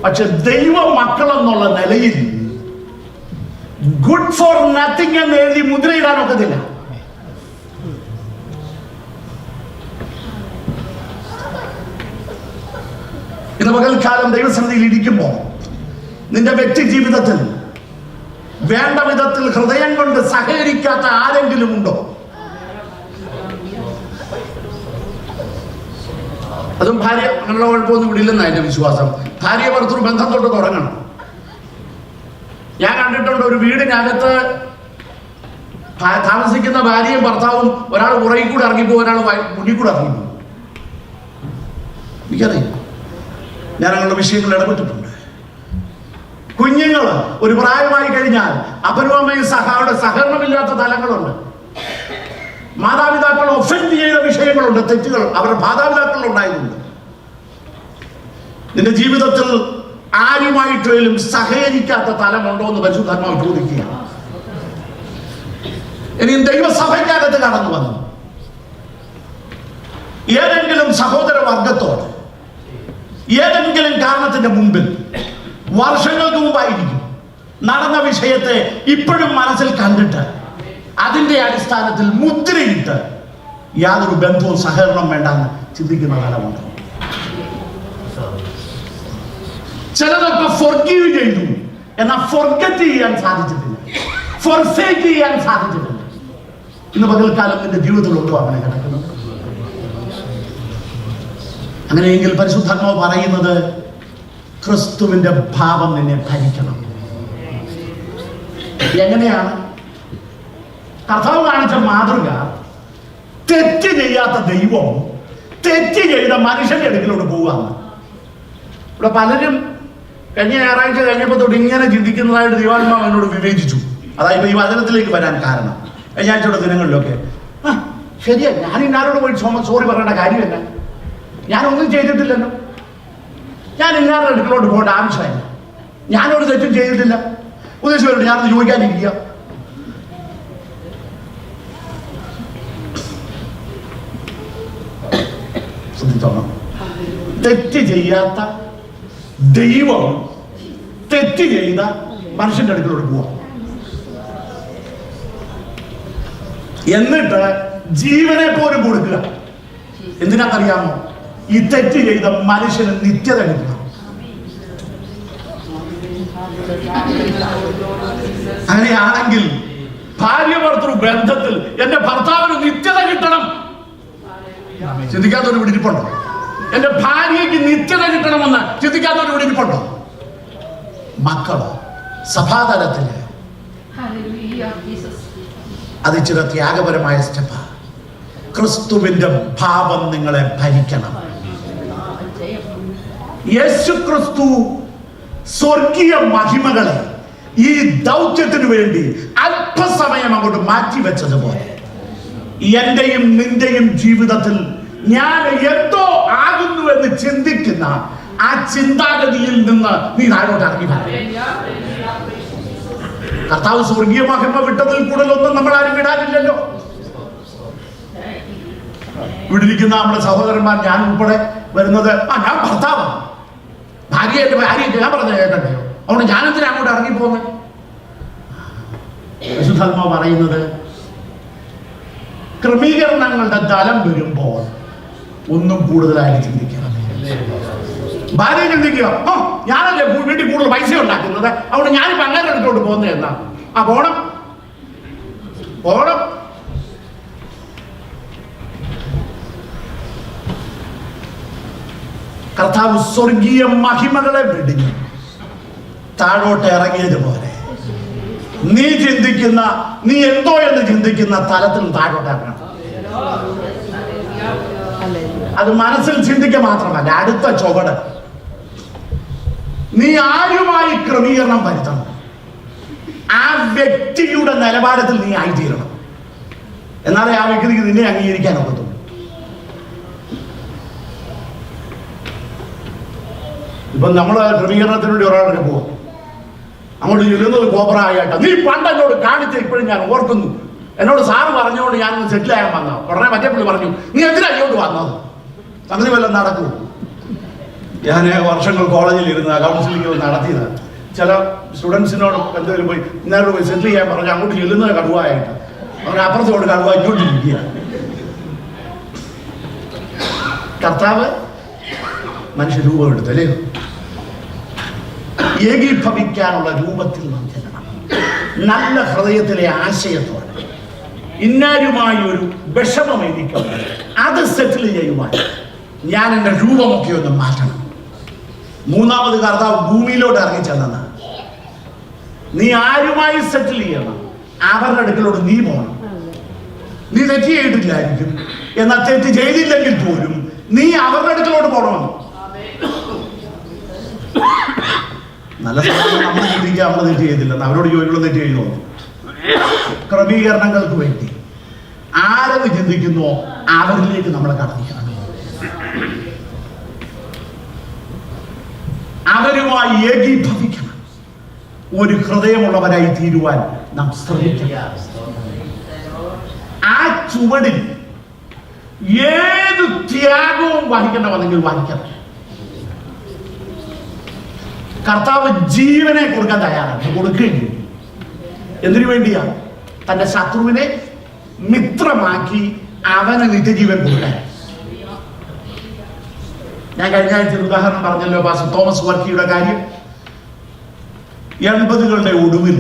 പക്ഷെ ദൈവ മക്കൾ എന്നുള്ള നിലയിൽ ഗുഡ് ഫോർ നത്തിങ് എന്ന് എഴുതി മുദ്രയിടാൻ ഒക്കത്തില്ല. ഇന്ന് പകൽക്കാലം ദൈവസന്നിധിയിൽ ഇരിക്കുമ്പോൾ നിന്റെ വ്യക്തി ജീവിതത്തിൽ വേണ്ട വിധത്തിൽ ഹൃദയം കൊണ്ട് സഹകരിക്കാത്ത ആരെങ്കിലും ഉണ്ടോ? അതും ഭാര്യ, അങ്ങനെയുള്ള കുഴപ്പമൊന്നും ഇവിടെ ഇല്ലെന്നാണ് എന്റെ വിശ്വാസം. ഭാര്യ ഭർത്തൃ ബന്ധം തൊട്ട് തുടങ്ങണം. ഞാൻ കണ്ടിട്ടുണ്ട് ഒരു വീടിനകത്ത് താമസിക്കുന്ന ഭാര്യയും ഭർത്താവും ഒരാൾ പുറകിൽ കൂടെ ഇറങ്ങിപ്പോ, ഒരാൾ മുന്നിൽ കൂടെ ഇറങ്ങിപ്പോ. എനിക്കറിയാം, ഞാൻ അങ്ങനെയുള്ള വിഷയങ്ങളിൽ ഇടപെട്ടിട്ടുണ്ട്. കുഞ്ഞുങ്ങൾ ഒരു പ്രായമായി കഴിഞ്ഞാൽ അപ്പനും അമ്മയും സഹകരണമില്ലാത്ത തലങ്ങളുണ്ട്. മാതാപിതാക്കൾ ഒഫൻഡ് ചെയ്ത വിഷയങ്ങളുണ്ട്, തെറ്റുകൾ അവരുടെ മാതാപിതാക്കളിൽ ഉണ്ടായതുണ്ട്. നിന്റെ ജീവിതത്തിൽ ആരുമായിട്ടേലും സഹകരിക്കാത്ത തലമുണ്ടോ എന്ന് പരിശുദ്ധാത്മാവ് ചോദിക്കുക. ഇനിയും ദൈവസഭയ്ക്കകത്ത് കടന്നു വന്നു ഏതെങ്കിലും സഹോദര വർഗത്തോട് ഏതെങ്കിലും കാരണത്തിന്റെ മുമ്പിൽ വർഷങ്ങൾക്ക് മുമ്പായിരിക്കും നടന്ന വിഷയത്തെ ഇപ്പോഴും മനസ്സിൽ കണ്ടിട്ട് അതിന്റെ അടിസ്ഥാനത്തിൽ മുദ്രയിട്ട് യാതൊരു ബന്ധവും സഹകരണം വേണ്ടെന്ന് ചിന്തിക്കുന്ന കാലമുണ്ട്. ചിലതൊക്കെ ഫോർഗീവ് ചെയ്തു, എന്നാൽ ഫോർഗറ്റ് ചെയ്യാൻ സാധിച്ചിട്ടില്ല, ഫോർസേക്ക് ചെയ്യാൻ സാധിച്ചിട്ടില്ല. ഇന്ന് പകൽക്കാലം നിന്റെ ജീവിതത്തിലുണ്ടോ അങ്ങനെ കിടക്കുന്നത്? അങ്ങനെയെങ്കിൽ പരിശുദ്ധാത്മാവ് പറയുന്നത് ക്രിസ്തുവിന്റെ ഭാവം നിന്നെ ഭരിക്കണം. എങ്ങനെയാണ്? കർത്താവ് കാണിച്ച മാതൃക, തെറ്റ് ചെയ്യാത്ത ദൈവം തെറ്റ് ചെയ്ത മനുഷ്യന്റെ അടുക്കിലോട്ട് പോവാണ്. ഇവിടെ പലരും കഴിഞ്ഞ ഞായറാഴ്ച കഴിഞ്ഞപ്പോൾ തൊട്ട് ഇങ്ങനെ ചിന്തിക്കുന്നതായിട്ട് ദൈവാത്മാവ് എന്നോട് വിവേചിച്ചു. അതായത് ഈ വചനത്തിലേക്ക് വരാൻ കാരണം കഴിഞ്ഞ ആഴ്ചയുടെ ദിനങ്ങളിലൊക്കെ ശരിയാ, ഞാൻ ഇന്നാരോട് പോയി സോറി പറയേണ്ട കാര്യമല്ല, ഞാനൊന്നും ചെയ്തിട്ടില്ലല്ലോ, ഞാൻ ഇന്നാരുടെ അടുക്കിലോട്ട് പോകേണ്ട ആവശ്യമില്ല, ഞാനൊരു തെറ്റും ചെയ്തിട്ടില്ല. ഉദ്ദേശിച്ചവരോട് ഞാനത് ചോദിക്കാനിരിക്കുക. ശ്രദ്ധിച്ചോണം, തെറ്റ് ചെയ്യാത്ത ദൈവം തെറ്റ് ചെയ്ത മനുഷ്യന്റെ അടുക്കിലോട്ട് പോവാം. എന്നിട്ട് ജീവനെ പോലും കൊടുക്കുക. എന്തിനാണെന്നറിയാമോ? ഈ തെറ്റ് ചെയ്ത മനുഷ്യന് നിത്യത കിട്ടണം. അങ്ങനെയാണെങ്കിൽ ഭാര്യ ഭർത്തൃ ബന്ധത്തിൽ എന്റെ ഭർത്താവിന് നിത്യത കിട്ടണം. ചിന്തിക്കാത്തവർ ഇവിടെ ഇരിപ്പുണ്ടോ? എന്റെ ഭാര്യയ്ക്ക് നിത്യത കിട്ടണമെന്ന് ചിന്തിക്കാത്തവർ ഇവിടെ ഇരിപ്പുണ്ടോ? മക്കളോ സഭാതലത്തില് അത് ചില ത്യാഗപരമായ സ്റ്റെപ്പാ. ക്രിസ്തുവിന്റെ ഭാവം നിങ്ങളെ ഭരിക്കണം. യേശു ക്രിസ്തു സ്വർഗീയ മഹിമകളെ ഈ ദൗത്യത്തിനു വേണ്ടി അല്പസമയം അങ്ങോട്ട് മാറ്റിവെച്ചതുപോലെ എന്റെയും നിന്റെയും ജീവിതത്തിൽ ഞാൻ എന്തോ ആകുന്നു എന്ന് ചിന്തിക്കുന്ന ആ ചിന്താഗതിയിൽ നിന്ന് നീ താഴോട്ട് ഇറങ്ങി പറയാം. കർത്താവ് സ്വർഗീയ മഹിമ വിട്ടതിൽ കൂടുതലൊന്നും നമ്മൾ ആരും വിടാനില്ലല്ലോ. ഇവിടെ ഇരിക്കുന്ന നമ്മുടെ സഹോദരന്മാർ, ഞാൻ ഉൾപ്പെടെ വരുന്നത് ഞാൻ ഭർത്താവാണ്, ഭാര്യയായിട്ട് ഞാൻ പറഞ്ഞ കേൾക്കട്ടെ, അതുകൊണ്ട് ഞാനെന്തിനാ അങ്ങോട്ട് ഇറങ്ങിപ്പോന്നെ? പരിശുദ്ധാത്മാവ് പറയുന്നത് ക്രമീകരണങ്ങളുടെ തലം വരുമ്പോൾ ഒന്നും കൂടുതലായിട്ട് ചിന്തിക്കണം. ഭാര്യ ചിന്തിക്കുക, ഞാനല്ലേ വീട്ടിൽ കൂടുതൽ പൈസ ഉണ്ടാക്കുന്നത്, അതുകൊണ്ട് ഞാനിപ്പോ അങ്ങനെ എടുത്തോട്ട് പോകുന്നത് എന്നാ? പോണം. കർത്താവ് സ്വർഗീയ മഹിമകളെ വെടിഞ്ഞു താഴോട്ട് ഇറങ്ങിയതുപോലെ നീ ചിന്തിക്കുന്ന, നീ എന്തോ എന്ന് ചിന്തിക്കുന്ന തലത്തിൽ താഴോട്ട് ഇറങ്ങണം. അത് മനസ്സിൽ ചിന്തിക്കുക മാത്രമല്ല, അടുത്ത ചുവട് നീ ആരുമായി ക്രമീകരണം വരുത്തണം. ആ വ്യക്തിയുടെ നിലവാരത്തിൽ നീ ആയിത്തീരണം. എന്നാലേ ആ വ്യക്തിക്ക് നിന്നെ അംഗീകരിക്കാൻ ഒക്കത്തുള്ളൂ. ഇപ്പൊ നമ്മള് ക്രമീകരണത്തിന് വേണ്ടി ഒരാളെ പോവാം, അങ്ങോട്ട് ചെല്ലുന്നത് കോപ്രായിട്ട്, നീ പണ്ട് എന്നോട് കാണിച്ച ഇപ്പോഴും ഞാൻ ഓർക്കുന്നു, എന്നോട് സാറ് പറഞ്ഞുകൊണ്ട് ഞാനൊന്ന് സെറ്റിൽ ആകാൻ വന്ന ഉടനെ മറ്റേ പുള്ളി പറഞ്ഞു, നീ എന്തിനാ ഇങ്ങോട്ട് വന്നത്? അങ്ങനെ വല്ലതും നടക്കൂ? ഞാൻ വർഷങ്ങൾ കോളേജിൽ ഇരുന്ന് കൗൺസിലിംഗ് നടത്തിയത്. ചില സ്റ്റുഡൻസിനോട് എന്തെങ്കിലും പോയി ഇന്നോട് പോയി സെറ്റിൽ ചെയ്യാൻ പറഞ്ഞു, അങ്ങോട്ട് ചെല്ലുന്നത് കടുവായിട്ട്, അവൻ അപ്പുറത്തോട് കടുവ ഇങ്ങോട്ടിരിക്കുക. കർത്താവ് മനുഷ്യ രൂപം എടുത്തു അല്ലേ? ഏകീഭവിക്കാനുള്ള രൂപത്തിൽ നാം ചെല്ലണം. നല്ല ഹൃദയത്തിലെ ആശയത്തോടെ ഇന്നാരുമായി ഒരു വിഷമം എനിക്കുണ്ട്, അത് സെറ്റിൽ ചെയ്യുവാൻ ഞാൻ എൻ്റെ രൂപമൊക്കെ ഒന്ന് മാറ്റണം. മൂന്നാമത് കർത്താവ് ഭൂമിയിലോട്ട് ഇറങ്ങി ചെന്ന നീ ആരുമായി സെറ്റിൽ ചെയ്യണം? അവരുടെ അടുക്കലോട് നീ പോകണം. നീ തെറ്റ് ചെയ്തിട്ടില്ലായിരിക്കും, എന്നാൽ തെറ്റ് ചെയ്തില്ലെങ്കിൽ പോലും നീ അവരുടെ അടുക്കലോട് പോകണമെന്ന്. നല്ല സമയം നമ്മൾ ചിന്തിക്കുക നമ്മൾ തെറ്റ് ചെയ്തില്ലെന്ന്, അവരോട് ജോലികൾ തെറ്റ് ചെയ്തു. ക്രമീകരണങ്ങൾക്ക് വേണ്ടി ആരത് ചിന്തിക്കുന്നോ അവരിലേക്ക് നമ്മളെ കടത്തിക്കണം. അവരുമായി ഏകീഭവിക്കണം. ഒരു ഹൃദയമുള്ളവരായി തീരുവാൻ നാം ശ്രമിക്കണം. ആ ചുവടിൽ ഏത് ത്യാഗവും വഹിക്കേണ്ടവന്നെങ്കിൽ വഹിക്കണം. കർത്താവ് ജീവനെ കൊടുക്കാൻ തയ്യാറാണ്, കൊടുക്കുകയും ചെയ്യും. എന്തിനു വേണ്ടിയാണ്? തന്റെ ശത്രുവിനെ മിത്രമാക്കി അവന് നിത്യജീവൻ കൊടുക്കാൻ. ഞാൻ കഴിഞ്ഞ ആഴ്ച ഉദാഹരണം പറഞ്ഞല്ലോ, പാസ്റ്റർ തോമസ് വർക്കിയുടെ കാര്യം. 80കളുടെ ഒടുവിൽ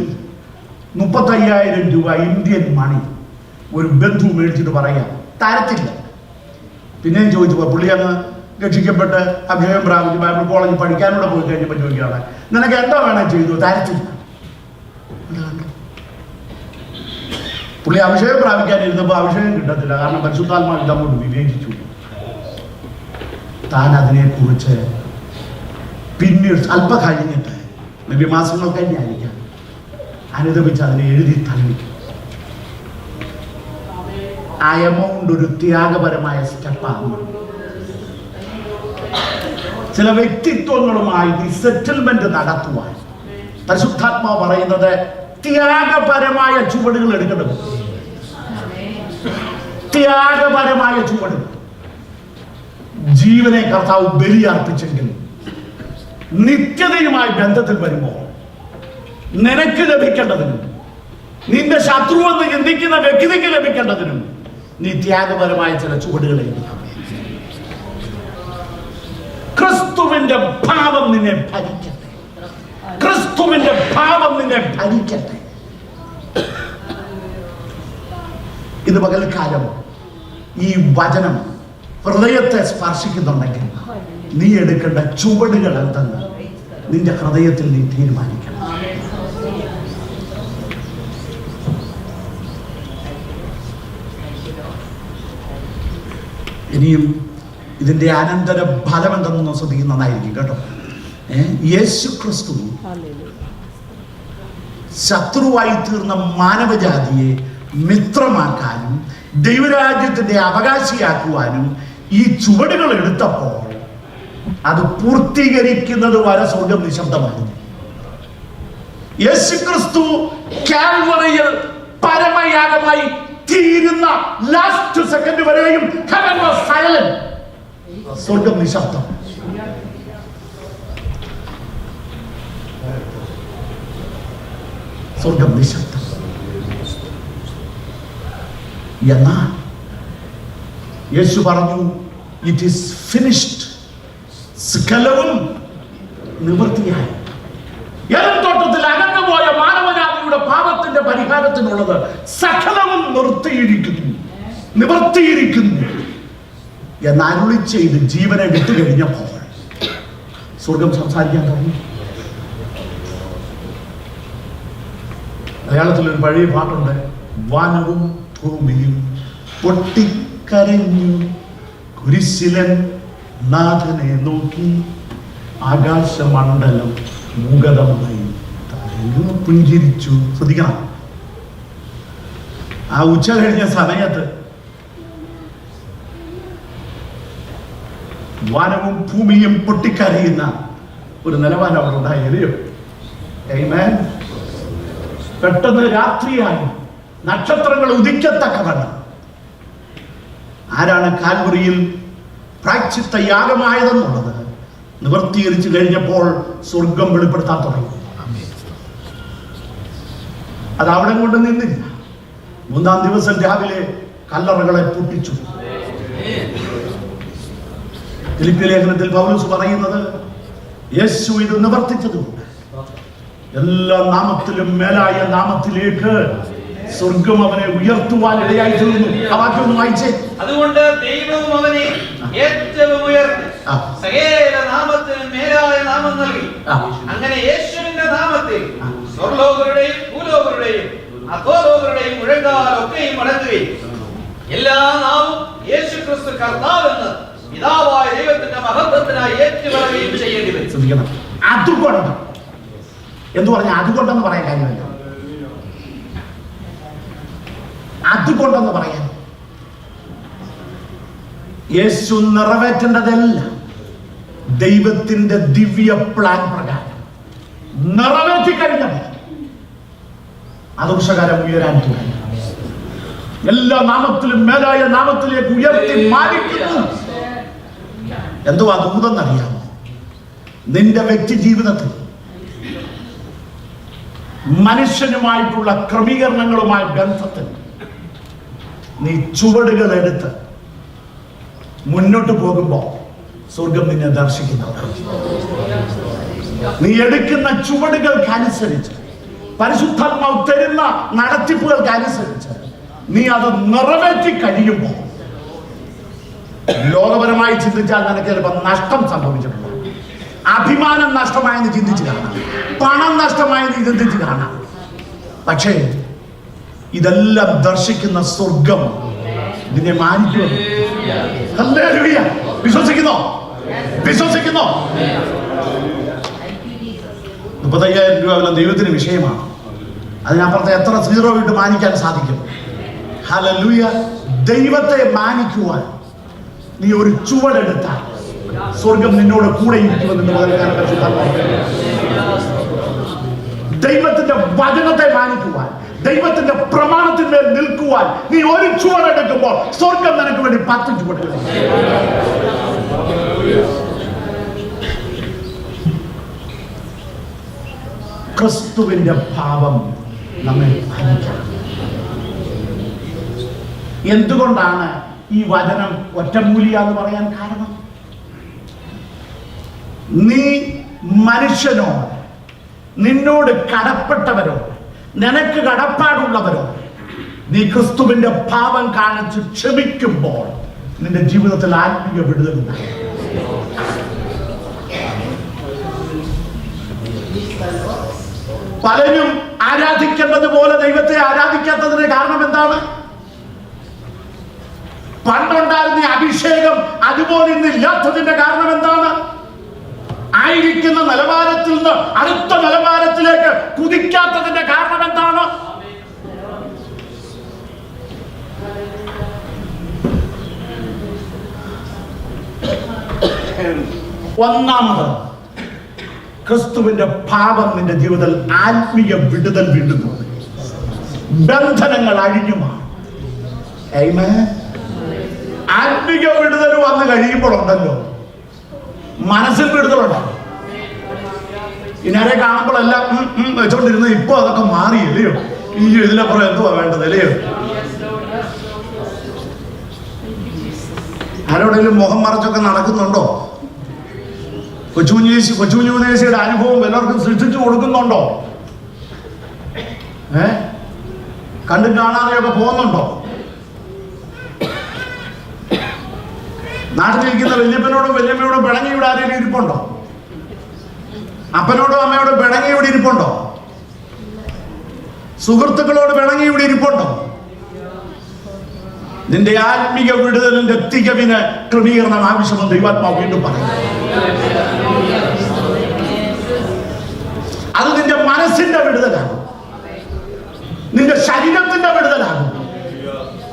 35,000 രൂപ ഇന്ത്യൻ മണി ഒരു ബന്ധു മേടിച്ചിട്ട് പറയാം തരത്തില്ല. പിന്നെയും ചോദിച്ചു, പുള്ളി അങ്ങ് രക്ഷിക്കപ്പെട്ട് അഭിഷേകം പ്രാപിച്ച് ബൈബിൾ കോളേജിൽ പഠിക്കാനൂടെ പോയി കഴിഞ്ഞപ്പോൾ ചോദിക്കുകയാണ്, നിനക്ക് എന്താ വേണം ചെയ്തു? തരത്തില്ല. പുള്ളി അഭിഷേകം പ്രാപിക്കാനിരുന്നപ്പോൾ അഭിഷേകം കിട്ടത്തില്ല, കാരണം പരിശുദ്ധാത്മാവിൽ അങ്ങോട്ട് വിവേചിച്ചു. താൻ അതിനെക്കുറിച്ച് പിന്നീട് അല്പം കഴിഞ്ഞിട്ട് മാസങ്ങൾ കഴിഞ്ഞായിരിക്കാം അനുദപിച്ച് അതിനെ എഴുതി തള്ളി. ആ എമൗണ്ട് ഒരു ത്യാഗപരമായ സ്റ്റെപ്പാണ്. ചില വ്യക്തിത്വങ്ങളുമായി ഈ സെറ്റിൽമെന്റ് നടത്തുവാൻ പരിശുദ്ധാത്മാവ് പറയുന്നത് ത്യാഗപരമായ ചുവടുകൾ എടുക്കണം. ത്യാഗപരമായ ചുവടുകൾ. ജീവനെ കർത്താവ് ബലിയർപ്പിച്ചെങ്കിൽ നിത്യതയുമായി ബന്ധത്തിൽ വരുമ്പോൾ നിനക്ക് ലഭിക്കേണ്ടതിനും നിന്റെ ശത്രുവെന്ന് ചിന്തിക്കുന്ന വ്യക്തിക്ക് ലഭിക്കേണ്ടതിനും നീ ത്യാഗപരമായ ചില ചുവടുകളെ എടുക്കണം. ക്രിസ്തുവിന്റെ ഭാവം നിന്നെ ഭരിക്കട്ടെ. ക്രിസ്തുവിന്റെ ഭാവം നിന്നെ ഭരിക്കട്ടെ. ഇത് പകൽക്കാലം ഈ വചനം ഹൃദയത്തെ സ്പർശിക്കുന്നുണ്ടെങ്കിൽ നീ എടുക്കേണ്ട ചുവടുകൾ എന്തെന്ന് നിന്റെ ഹൃദയത്തിൽ നീ തീരുമാനിക്കണം. ഇനിയും ഇതിന്റെ അനന്തര ഫലം എന്തെന്ന് ശ്രദ്ധിക്കുന്നതായിരിക്കും കേട്ടോ. യേശു ക്രിസ്തു ശത്രുവായി തീർന്ന മാനവജാതിയെ മിത്രമാക്കാനും ദൈവരാജ്യത്തിന്റെ അവകാശിയാക്കുവാനും ഈ ചുവടുകൾ എടുത്തപ്പോൾ അത് പൂർത്തീകരിക്കുന്നത് വരെ സ്വർഗം നിശബ്ദമായിരുന്നു. യേശു ക്രിസ്തു കാൽവറിയിൽ പരമയാഗമായി തീരുന്ന ലാസ്റ്റ് സെക്കൻഡ് വരെയും heaven was silent. സ്വർഗം നിശബ്ദം. സ്വർഗം നിശബ്ദം. എന്നാൽ യേശു പറഞ്ഞു, ഇറ്റ് ഈസ് ഫിനിഷ്ഡ്. സകലവും നിവൃത്തിയായി. തോട്ടത്തിൽ അകന്നുപോയ മാനവജാതിയുടെ പാപത്തിന്റെ പരിഹാരത്തിനുള്ളത് സകലവും നിവർത്തിയിരിക്കുന്നു എന്ന് അരുളി ചെയ്ത് ജീവനെ വിട്ടുകഴിഞ്ഞപ്പോൾ സ്വർഗം സംസാരിക്കാൻ തുടങ്ങി. മലയാളത്തിലൊരു പഴയ പാട്ടുണ്ട്, വാനവും ഭൂമിയും പൊട്ടിക്കരഞ്ഞു, കുരിശിലൻ നാഥനെ നോക്കി, ആകാശമണ്ഡലം മൂകതമായി പുഞ്ചിരിച്ചു. ശ്രദ്ധിക്കണം, ആ ഉച്ച കഴിഞ്ഞ സമയത്ത് വാനവും ഭൂമിയും പൊട്ടിക്കരയുന്ന ഒരു നിലവാരം അവിടെ ഉണ്ടായിരുന്നു. ആമേൻ. പെട്ടെന്ന് രാത്രിയായി നക്ഷത്രങ്ങൾ ഉദിക്കത്തക്കവണ്ണം ആരാണ് കാൽവറിയിൽ പ്രായശ്ചിത്ത യാഗമായതെന്നുള്ളത് നിവർത്തീകരിച്ചു കഴിഞ്ഞപ്പോൾ സ്വർഗം വെളിപ്പെടുത്താൻ തുടങ്ങി. അത് അവിടെ കൊണ്ട് നിന്നില്ല. 3-ാം ദിവസം രാവിലെ കല്ലറകളെ പൊട്ടിച്ചു. ഫിലിപ്പിയ ലേഖനത്തിൽ പൗലോസ് പറയുന്നത്, യേശു ഇത് നിവർത്തിച്ചതുകൊണ്ട് എല്ലാ നാമത്തിലും മേലായ നാമത്തിലേക്ക് സ്വർഗം അവനെ ഉയർത്തുവാൻ ഇടയായി തീർന്നു. ആ വാക്യം ഒന്ന് വായിച്ചേ. അതുകൊണ്ട് ദൈവവും അവനെ ഏറ്റവും ഉയർത്തി സകല നാമത്തിനും മേലായ നാമം നൽകി. അങ്ങനെ യേശുവിന്റെ നാമത്തിൽ സ്വർലോകരുടെയും ഭൂലോകരുടെയും അധോലോകരുടെയും മുഴങ്കാലൊക്കെയും മടക്കുകയും എല്ലാ നാവും യേശുക്രിസ്തു കർത്താവെന്ന് പിതാവായ ദൈവത്തിന്റെ മഹത്വത്തിനായി ഏറ്റുപറയുകയും ചെയ്യേണ്ടി വരും. ശ്രദ്ധിക്കണം. അതുകൊണ്ട് എന്ന് പറഞ്ഞാൽ അതുകൊണ്ടെന്ന് പറയാൻ കാര്യമല്ല. അതുകൊണ്ടെന്ന് പറയാൻ യേശു നിറവേറ്റേണ്ടതെല്ലാം ദൈവത്തിന്റെ ദിവ്യ പ്ലാൻ പ്രകാരം നിറവേറ്റി കഴിഞ്ഞപ്പോൾ അതുഷകാരം ഉയരാൻ തുടങ്ങി. എല്ലാ നാമത്തിലും മേലായ നാമത്തിലേക്ക് ഉയർത്തി മാനിക്കുന്നു. എന്തുവാ ദൂതെന്നറിയാമോ? നിന്റെ വ്യക്തി ജീവിതത്തിൽ മനുഷ്യനുമായിട്ടുള്ള ക്രമീകരണങ്ങളുമായി ബന്ധത്തിൽ നീ ചുവടുകൾ എടുത്ത് മുന്നോട്ട് പോകുമ്പോൾ സ്വർഗം നിന്നെ ദർശിക്കുന്നുണ്ട്. നീ എടുക്കുന്ന ചുവടുകൾക്കനുസരിച്ച്, പരിശുദ്ധാത്മാവ് തരുന്ന നടത്തിപ്പുകൾക്കനുസരിച്ച് നീ അത് നിറവേറ്റി കഴിയുമ്പോൾ ലോകപരമായി ചിന്തിച്ചാൽ നിനക്ക് ചിലപ്പോൾ നഷ്ടം സംഭവിച്ചിട്ടുണ്ട്. അഭിമാനം നഷ്ടമായെന്ന് ചിന്തിച്ച് കാണാം, പണം നഷ്ടമായെന്ന് ചിന്തിച്ച് കാണാം. പക്ഷേ ഇതെല്ലാം ദർശിക്കുന്ന സ്വർഗം നിന്നെ മാനിക്കുമെന്ന്. ഹല്ലേലൂയ. വിശ്വസിക്കുന്നോ? വിശ്വസിക്കുന്നോ? 35,000 രൂപ വല്ല ദൈവത്തിന് വിഷയമാണ്. അതിനപ്പുറത്ത് എത്ര സീറോ ഇട്ട് മാനിക്കാൻ സാധിക്കും? ഹല്ലേലൂയ. ദൈവത്തെ മാനിക്കുവാൻ നീ ഒരു ചുവടെടുത്താൽ സ്വർഗം നിന്നോട് കൂടെ ഇരിക്കുമെന്ന് ദൈവത്തിന്റെ വചനത്തെ മാനിക്കുവാൻ, ദൈവത്തിന്റെ പ്രമാണത്തിന്മേൽ നിൽക്കുവാൻ നീ ഒരു ചുവടെടുക്കുമ്പോൾ സ്വർഗം നിനക്ക് വേണ്ടി 10 ചുവടുകൾ. ക്രിസ്തുവിന്റെ ഭാവം നമ്മെ ഭരിക്കണം. എന്തുകൊണ്ടാണ് ഈ വചനം ഒറ്റമൂലിയ എന്ന് പറയാൻ കാരണം? നീ മനുഷ്യനോ, നിന്നോട് കടപ്പെട്ടവരോ, നിനക്ക് കടപ്പാടുള്ളവരോ നീ ക്രിസ്തുവിന്റെ ഭാവം കാണിച്ച് ക്ഷമിക്കുമ്പോൾ നിന്റെ ജീവിതത്തിൽ ആത്മീയ വിടുതലുണ്ടാകും. പലരും ആരാധിക്കേണ്ടത് പോലെ ദൈവത്തെ ആരാധിക്കാത്തതിന് കാരണം എന്താണ്? പണ്ടുണ്ടായിരുന്ന അഭിഷേകം അതുപോലെ ഇന്ന് ഇല്ലാത്തതിന്റെ കാരണം എന്താണ്? ആയിരിക്കുന്ന നിലവാരത്തിൽ നിന്ന് അടുത്ത നിലവാരത്തിലേക്ക് കുതിക്കാത്തതിന്റെ കാരണം എന്താണ്? ഒന്നാമത് ക്രിസ്തുവിന്റെ ഭാവം നിന്റെ ജീവിതത്തിൽ ആത്മീയ വിടുതൽ വീണ്ടുന്നു. ബന്ധനങ്ങൾ അഴിഞ്ഞുമാണ്. ആത്മീയ വിടുതൽ വന്ന് കഴിയുമ്പോഴുണ്ടല്ലോ മനസ്സിൽ വിടുതലുണ്ടാവും. ഇന്നരെ കാണുമ്പോഴെല്ലാം വെച്ചോണ്ടിരുന്നത് ഇപ്പൊ അതൊക്കെ മാറിയല്ലയോ? ഈ ഇതിലപ്പുറം എന്തുവാ വേണ്ടത് അല്ലയോ? ആരോടെങ്കിലും മുഖം മറച്ചൊക്കെ നടക്കുന്നുണ്ടോ? കൊച്ചുകുഞ്ഞുദേശിയുടെ അനുഭവം എല്ലാവർക്കും സൃഷ്ടിച്ചു കൊടുക്കുന്നുണ്ടോ? കണ്ടും കാണാതെയൊക്കെ പോകുന്നുണ്ടോ? നാട്ടിലിരിക്കുന്ന വല്യപ്പനോടും വല്യമ്മയോടും പിണങ്ങി ഇവിടെ ആരെങ്കിലും ഇരിപ്പുണ്ടോ? അപ്പനോടും അമ്മയോടും പിണങ്ങി ഇവിടെ ഇരിപ്പുണ്ടോ? സുഹൃത്തുക്കളോട് പിണങ്ങി ഇവിടെ ഇരിപ്പുണ്ടോ? നിന്റെ ആത്മീയ വിടുതലിന്റെ തികവിന് ക്രമീകരണം ആവശ്യമെന്ന് ദൈവാത്മാവ് വീണ്ടും പറയും. അത് നിന്റെ മനസ്സിന്റെ വിടുതലാകും, നിന്റെ ശരീരത്തിന്റെ വിടുതലാകും,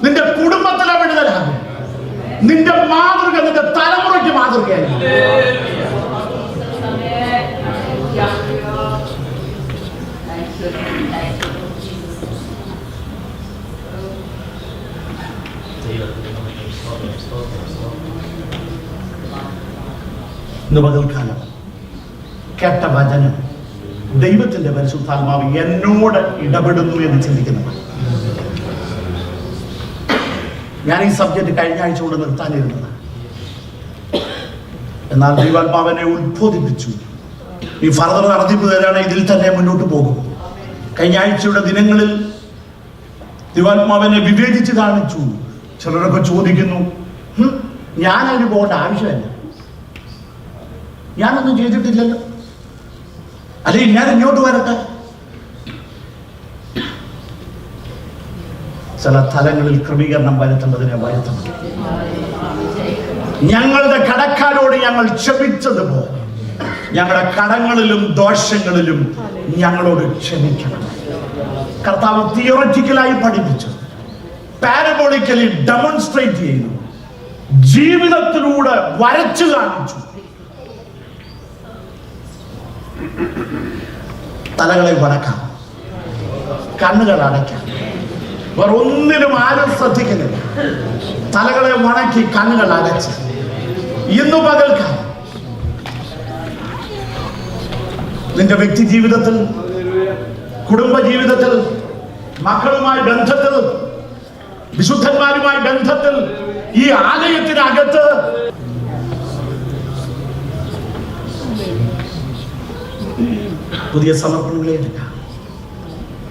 നിന്റെ കുടുംബത്തിലെ വിടുതലാകും, നിന്റെ മാതൃക നിന്റെ തലമുറയ്ക്ക് മാതൃകയായിരിക്കും. ഇന്ന് പകൽക്കാലം കേട്ട വചനം ദൈവത്തിന്റെ പരിശുദ്ധാത്മാവ് എന്നോട് ഇടപെടുന്നു എന്ന് ചിന്തിക്കുന്നതാണ്. ഞാൻ ഈ സബ്ജക്റ്റ് കഴിഞ്ഞ ആഴ്ച കൊണ്ട് നിർത്താനിരുന്നതാണ്. എന്നാൽ ദൈവാത്മാവിനെ ഉത്ബോധിപ്പിച്ചു. ഈ ഫർദർ നടത്തിപ്പ് തരാണെങ്കിൽ ഇതിൽ തന്നെ മുന്നോട്ട് പോകും. കഴിഞ്ഞ ആഴ്ചയുടെ ദിനങ്ങളിൽ ദൈവാത്മാവിനെ വിവേചിച്ച് കാണിച്ചു. ചിലരൊക്കെ ചോദിക്കുന്നു, ഞാനതിന് പോകേണ്ട ആവശ്യമില്ല, ഞാനൊന്നും ചെയ്തിട്ടില്ലല്ലോ, അല്ലെങ്കിൽ ഞാൻ ഇങ്ങോട്ട് വരട്ടെ. ചില തലങ്ങളിൽ ക്രമീകരണം വരുത്തേണ്ടതിനെ വരുത്തണം. ഞങ്ങളുടെ കടക്കാരോട് ഞങ്ങൾ ക്ഷമിച്ചതുപോലെ ഞങ്ങളുടെ കടങ്ങളിലും ദോഷങ്ങളിലും ഞങ്ങളോട് ക്ഷമിക്കണം. കർത്താവ് തിയററ്റിക്കലായി പഠിപ്പിച്ചു, പാരബോളിക്കലി ഡെമോൺസ്ട്രേറ്റ് ചെയ്തു, ജീവിതത്തിലൂടെ വരച്ചു കാണിച്ചു. തലകളെ വണക്കാം, കണ്ണുകൾ അടയ്ക്കാം. വേറെ ഒന്നിലും ആരും ശ്രദ്ധിക്കുന്നില്ല. തലകളെ വണക്കി കണ്ണുകൾ അടച്ച് ഇന്നു പകൽക്കാലം നിന്റെ വ്യക്തി ജീവിതത്തിൽ, കുടുംബ ജീവിതത്തിൽ, മക്കളുമായി ബന്ധത്തിൽ, വിശുദ്ധന്മാരുമായി ബന്ധത്തിൽ, ഈ ആലയത്തിനകത്ത് പുതിയ സമർപ്പണങ്ങളെ എടുക്കാം.